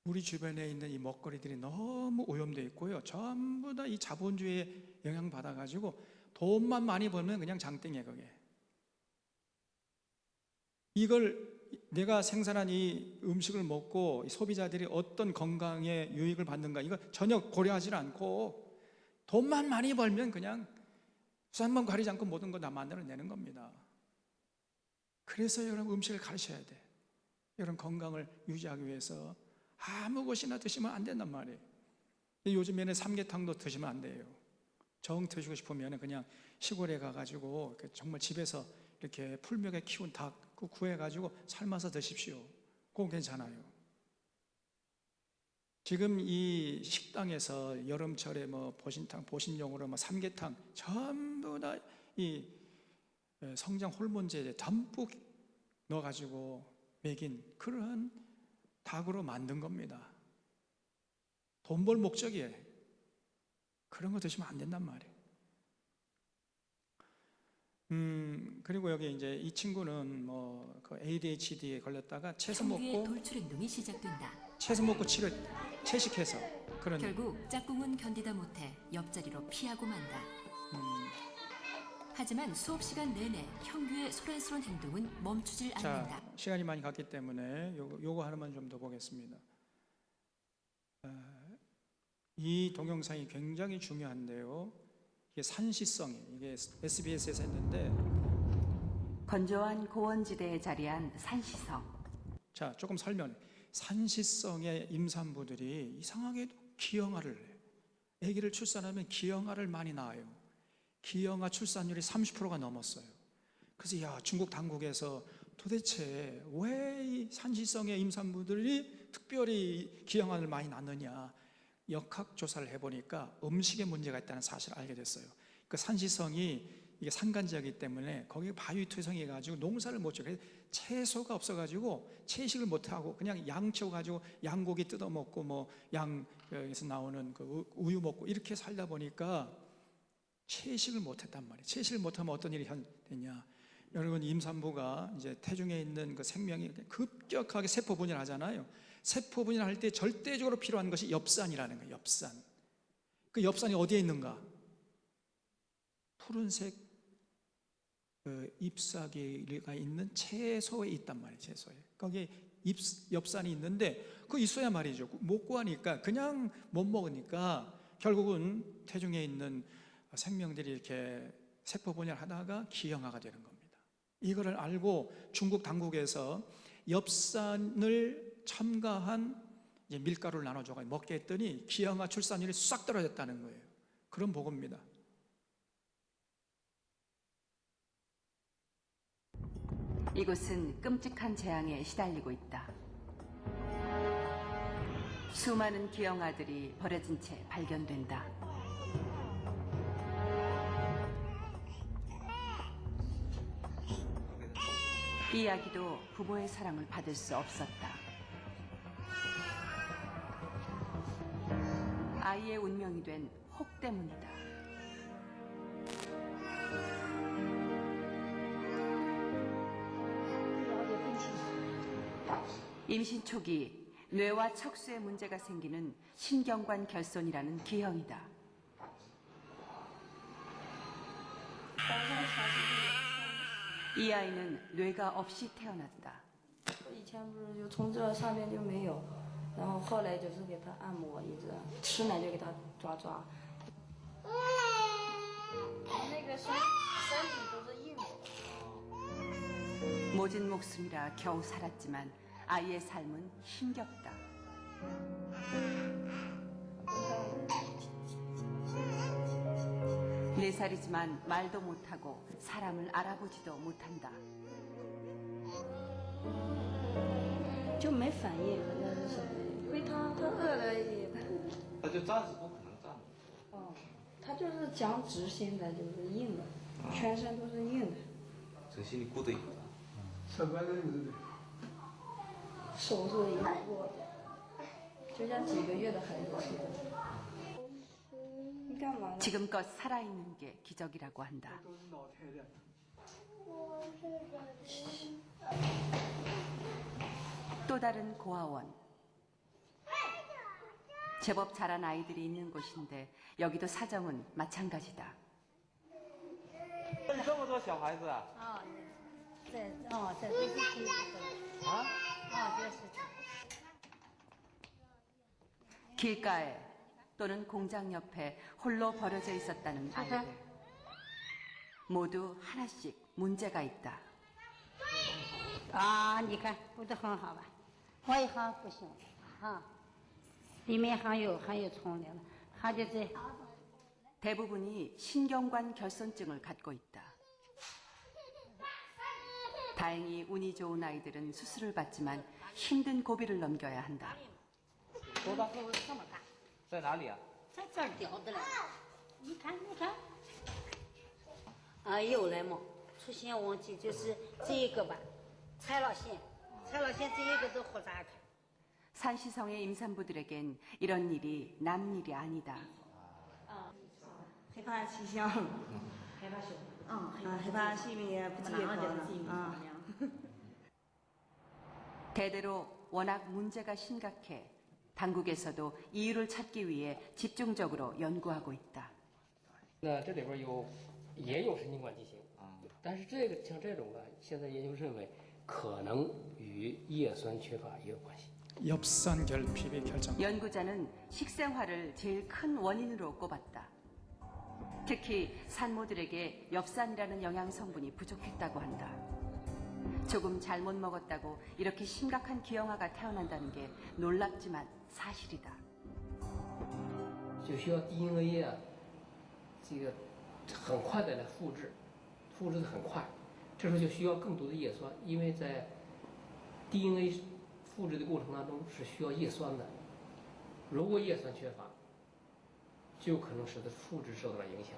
우리 주변에 있는 이 먹거리들이 너무 오염되어 있고요. 전부 다 이 자본주의에 영향받아가지고 돈만 많이 벌면 그냥 장땡이에요, 그게. 이걸 내가 생산한 이 음식을 먹고 소비자들이 어떤 건강에 유익을 받는가 이거 전혀 고려하지 않고 돈만 많이 벌면 그냥 수산만 가리지 않고 모든 거 다 만들어내는 겁니다. 그래서 여러분 음식을 가르쳐야 돼. 여러분 건강을 유지하기 위해서 아무 것이나 드시면 안 된단 말이에요. 요즘에는 삼계탕도 드시면 안 돼요. 정 드시고 싶으면 그냥 시골에 가가지고 정말 집에서 이렇게 풀목에 키운 닭 구해가지고 삶아서 드십시오. 그건 괜찮아요. 지금 이 식당에서 여름철에 뭐 보신탕, 보신용으로 뭐 삼계탕 전부 다 이 성장 호르몬제 담뿍 넣어가지고 먹인 그런 닭으로 만든 겁니다. 돈 벌 목적이에요. 그런 거 드시면 안 된단 말이에요. 그리고 여기 이제 이 친구는 뭐 그 ADHD에 걸렸다가 채소 먹고 돌출 행동이 시작된다. 채소 먹고 채식해서 그런 결국 짝꿍은 견디다 못해 옆자리로 피하고 만다. 하지만 수업 시간 내내 형규의 소란스러운 행동은 멈추질 않는다. 자, 시간이 많이 갔기 때문에 요거 하나만 좀 더 보겠습니다. 이 동영상이 굉장히 중요한데요. 이게 산시성이 이게 SBS에서 했는데 건조한 고원지대에 자리한 산시성. 자, 조금 설명해. 산시성의 임산부들이 이상하게도 기형아를 해요. 아기를 출산하면 기형아를 많이 낳아요. 기형아 출산율이 30%가 넘었어요. 그래서 야, 중국 당국에서 도대체 왜 이 산시성의 임산부들이 특별히 기형아를 많이 낳느냐 역학조사를 해보니까 음식에 문제가 있다는 사실을 알게 됐어요. 그 산시성이 이게 산간지역이기 때문에 거기에 바위투성이 가지고 농사를 못 지어요. 채소가 없어가지고 채식을 못하고 그냥 양 채워가지고 양고기 뜯어먹고 뭐 양에서 나오는 그 우유 먹고 이렇게 살다 보니까 채식을 못했단 말이에요. 채식을 못하면 어떤 일이 됐냐? 여러분 임산부가 이제 태중에 있는 그 생명이 급격하게 세포 분열하잖아요. 세포 분열할 때 절대적으로 필요한 것이 엽산이라는 거예요. 엽산. 그 엽산이 어디에 있는가? 푸른색 그 잎사귀가 있는 채소에 있단 말이에요. 채소에. 거기에 엽산이 있는데 그거 있어야 말이죠. 못 구하니까 그냥 못 먹으니까 결국은 태중에 있는 생명들이 이렇게 세포 분열하다가 기형아가 되는 겁니다. 이거를 알고 중국 당국에서 엽산을 첨가한 이제 밀가루를 나눠줘 먹게 했더니 기형아 출산율이 싹 떨어졌다는 거예요. 그런 보고입니다. 이곳은 끔찍한 재앙에 시달리고 있다. 수많은 기형아들이 버려진 채 발견된다. 이 아기도 부모의 사랑을 받을 수 없었다. 아이의 운명이 된 혹 때문이다. 임신 초기 뇌와 척수에 문제가 생기는 신경관 결손이라는 기형이다. 이 아이는 뇌가 없이 태어났다. 以前不是就从这上面就没有，然后后来就是给他按摩，一直吃奶就给他抓。那个身体都是硬的。 모진 목숨이라 겨우 살았지만 아이의 삶은 힘겹다. 네 살이지만 말도 못하고 사람을 알아보지도 못한다. 就没反应，好像是什么？因为他饿了也。他就暂时不可能站。哦，他就是讲直，现在就是硬的，全身都是硬的。这心里鼓得有的。手是咬过的，就像几个月的孩子似的。你干嘛呢？ 지금껏 살아있는 게 기적이라고 한다. 또 다른 고아원. 제법 자란 아이들이 있는 곳인데 여기도 사정은 마찬가지다. 这么多小孩子啊？在这个区啊？这是。 길가에 또는 공장 옆에 홀로 버려져 있었다는 아이들. 모두 하나씩 문제가 있다. 啊，你看补得很好吧？我一行不行啊，里面还有虫的了，还得这。 대부분이 신경관 결손증을 갖고 있다. 다행히 운이 좋은 아이들은 수술을 받지만 힘든 고비를 넘겨야 한다. 多大？这么大。在哪里啊？在这儿掉的了，你看。啊，有了嘛？出现问题就是这一个吧，拆了线这一个都复杂开。 산시성의 임산부들에겐 이런 일이 남일이 아니다. 害怕气象，害怕手，害怕性命不健康。 대대로 워낙 문제가 심각해 당국에서도 이유를 찾기 위해 집중적으로 연구하고 있다. 那这里边也有神经管畸形，但是像这种的，现在研究认为可能与叶酸缺乏也有关系。 엽산 결핍이 결정. 연구자는 식생활을 제일 큰 원인으로 꼽았다. 특히 산모들에게 엽산이라는 영양 성분이 부족했다고 한다. 조금 잘못 먹었다고 이렇게 심각한 기형아가 태어난다는 게 놀랍지만 사실이다. 就需要 DNA 啊，这个很快的来复制的很快，这时候就需要更多的叶酸，因为在 DNA 复制的过程当中是需要叶酸的，如果叶酸缺乏，就可能使得复制受到了影响。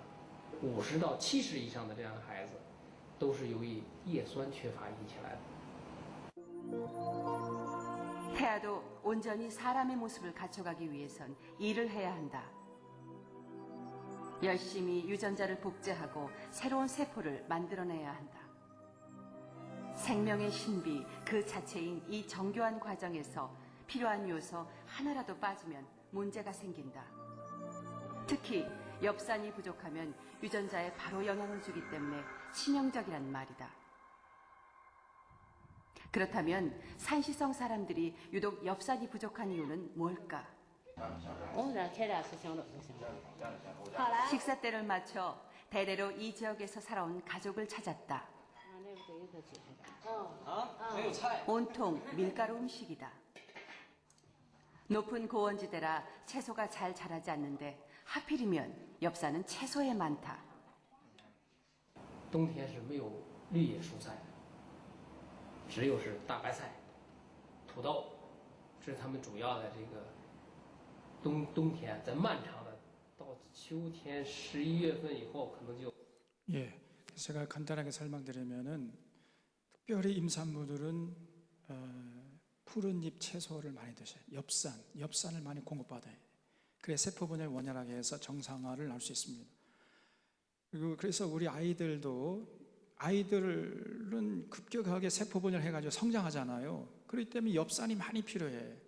50到70以上的这样的孩子，都是由于叶酸缺乏引起来的。 태아도 온전히 사람의 모습을 갖춰가기 위해선 일을 해야 한다. 열심히 유전자를 복제하고 새로운 세포를 만들어내야 한다. 생명의 신비 그 자체인 이 정교한 과정에서 필요한 요소 하나라도 빠지면 문제가 생긴다. 특히 엽산이 부족하면 유전자에 바로 영향을 주기 때문에 치명적이란 말이다. 그렇다면 산시성 사람들이 유독 엽산이 부족한 이유는 뭘까? 식사 때를 맞춰 대대로 이 지역에서 살아온 가족을 찾았다. 온통 밀가루 음식이다. 높은 고원지대라 채소가 잘 자라지 않는데 하필이면 엽산은 채소에 많다. 冬天是没有绿叶蔬菜的，只有是大白菜、土豆，这是他们主要的这个冬天，在漫长的到秋天11月份以后，可能就 예, 제가 간단하게 설명드리면은 특별히 임산부들은 푸른 잎 채소를 많이 드셔요. 엽산을 많이 공급받아야 돼요. 그래 세포분해를 원활하게 해서 정상화를 할 수 있습니다. 그리고 그래서 우리 아이들은 급격하게 세포분해를 해가지고 성장하잖아요. 그렇기 때문에 엽산이 많이 필요해. 그래서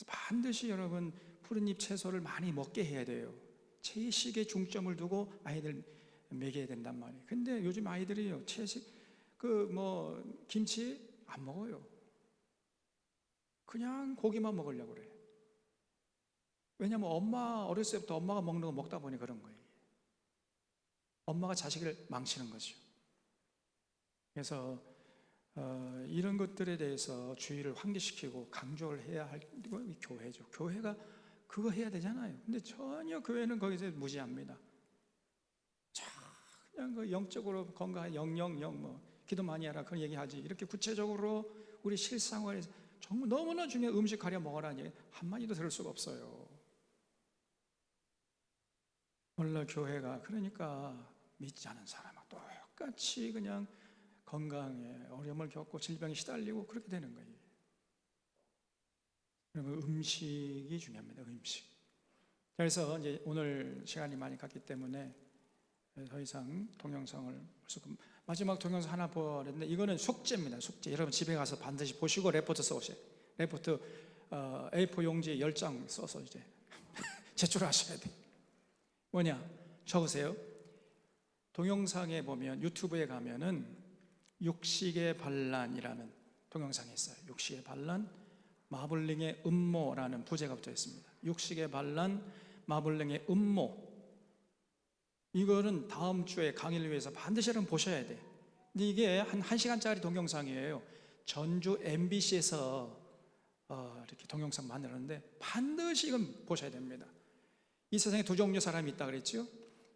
반드시 여러분 푸른 잎 채소를 많이 먹게 해야 돼요. 채식에 중점을 두고 아이들 먹여야 된단 말이에요. 근데 요즘 아이들이요, 김치 안 먹어요. 그냥 고기만 먹으려고 그래요. 왜냐하면 어렸을 때부터 엄마가 먹는 거 먹다 보니 그런 거예요. 엄마가 자식을 망치는 거죠. 그래서 이런 것들에 대해서 주의를 환기시키고 강조를 해야 할 교회죠. 교회가 그거 해야 되잖아요. 근데 전혀 교회는 거기서 무지합니다. 그냥 그 영적으로 건강해 영영 기도 많이 하라 그런 얘기하지. 이렇게 구체적으로 우리 실생활에서 정말 너무나 중요한 음식 가려 먹으라는 얘기 한마디도 들을 수가 없어요. 오늘날 교회가 그러니까 믿지 않은 사람하고 똑같이 그냥 건강에 어려움을 겪고 질병에 시달리고 그렇게 되는 거예요. 그러면 음식이 중요합니다. 음식. 그래서 이제 오늘 시간이 많이 갔기 때문에 더 이상 동영상을 마지막 동영상 하나 보았는데 이거는 숙제입니다. 숙제. 여러분 집에 가서 반드시 보시고 레포트 써오세요. 레포트 A4 용지 10장 써서 이제 제출하셔야 돼요. 뭐냐? 적으세요. 동영상에 보면 유튜브에 가면은 육식의 반란이라는 동영상이 있어요. 육식의 반란, 마블링의 음모라는 부제가 붙어 있습니다. 육식의 반란, 마블링의 음모. 이거는 다음 주에 강의를 위해서 반드시 여러분 보셔야 돼. 근데 이게 한 1시간짜리 동영상이에요. 전주 MBC에서 이렇게 동영상 만들었는데 반드시 이건 보셔야 됩니다. 이 세상에 두 종류 사람이 있다 그랬죠?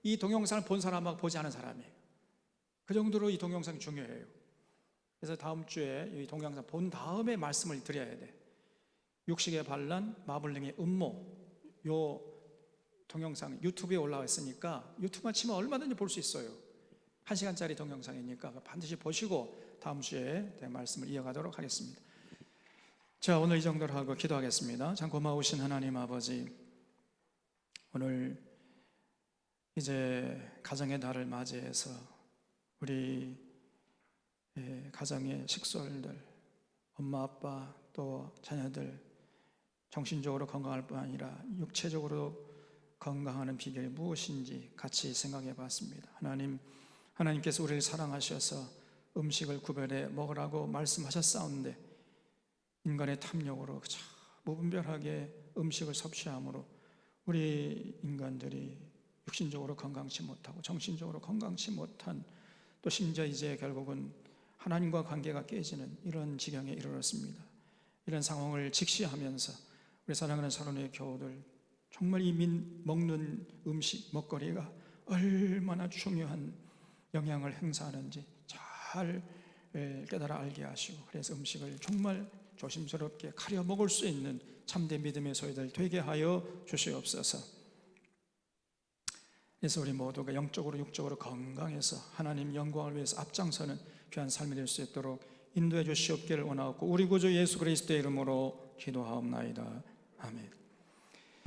이 동영상을 본 사람하고 보지 않은 사람이에요. 그 정도로 이 동영상이 중요해요. 그래서 다음 주에 이 동영상 본 다음에 말씀을 드려야 돼. 육식의 반란, 마블링의 음모. 요 동영상 유튜브에 올라와 있으니까 유튜브만 치면 얼마든지 볼 수 있어요. 1시간짜리 동영상이니까 반드시 보시고 다음 주에 내 말씀을 이어가도록 하겠습니다. 자, 오늘 이 정도로 하고 기도하겠습니다. 참 고마우신 하나님 아버지, 오늘 이제 가정의 달을 맞이해서 우리 가정의 식솔들, 엄마 아빠 또 자녀들 정신적으로 건강할 뿐 아니라 육체적으로 건강하는 비결이 무엇인지 같이 생각해 봤습니다. 하나님께서 우리를 사랑하셔서 음식을 구별해 먹으라고 말씀하셨사온데 인간의 탐욕으로 무분별하게 음식을 섭취함으로 우리 인간들이 육신적으로 건강치 못하고 정신적으로 건강치 못한, 또 심지어 이제 결국은 하나님과 관계가 깨지는 이런 지경에 이르렀습니다. 이런 상황을 직시하면서 우리 사랑하는 사랑의 교우들, 정말 이 먹는 음식, 먹거리가 얼마나 중요한 영향을 행사하는지 잘 깨달아 알게 하시고, 그래서 음식을 정말 조심스럽게 가려 먹을 수 있는 참된 믿음의 소유들 되게 하여 주시옵소서. 그래서 우리 모두가 영적으로 육적으로 건강해서 하나님 영광을 위해서 앞장서는 귀한 삶이 될 수 있도록 인도해 주시옵기를 원하옵고 우리 구주 예수 그리스도의 이름으로 기도하옵나이다. 아멘.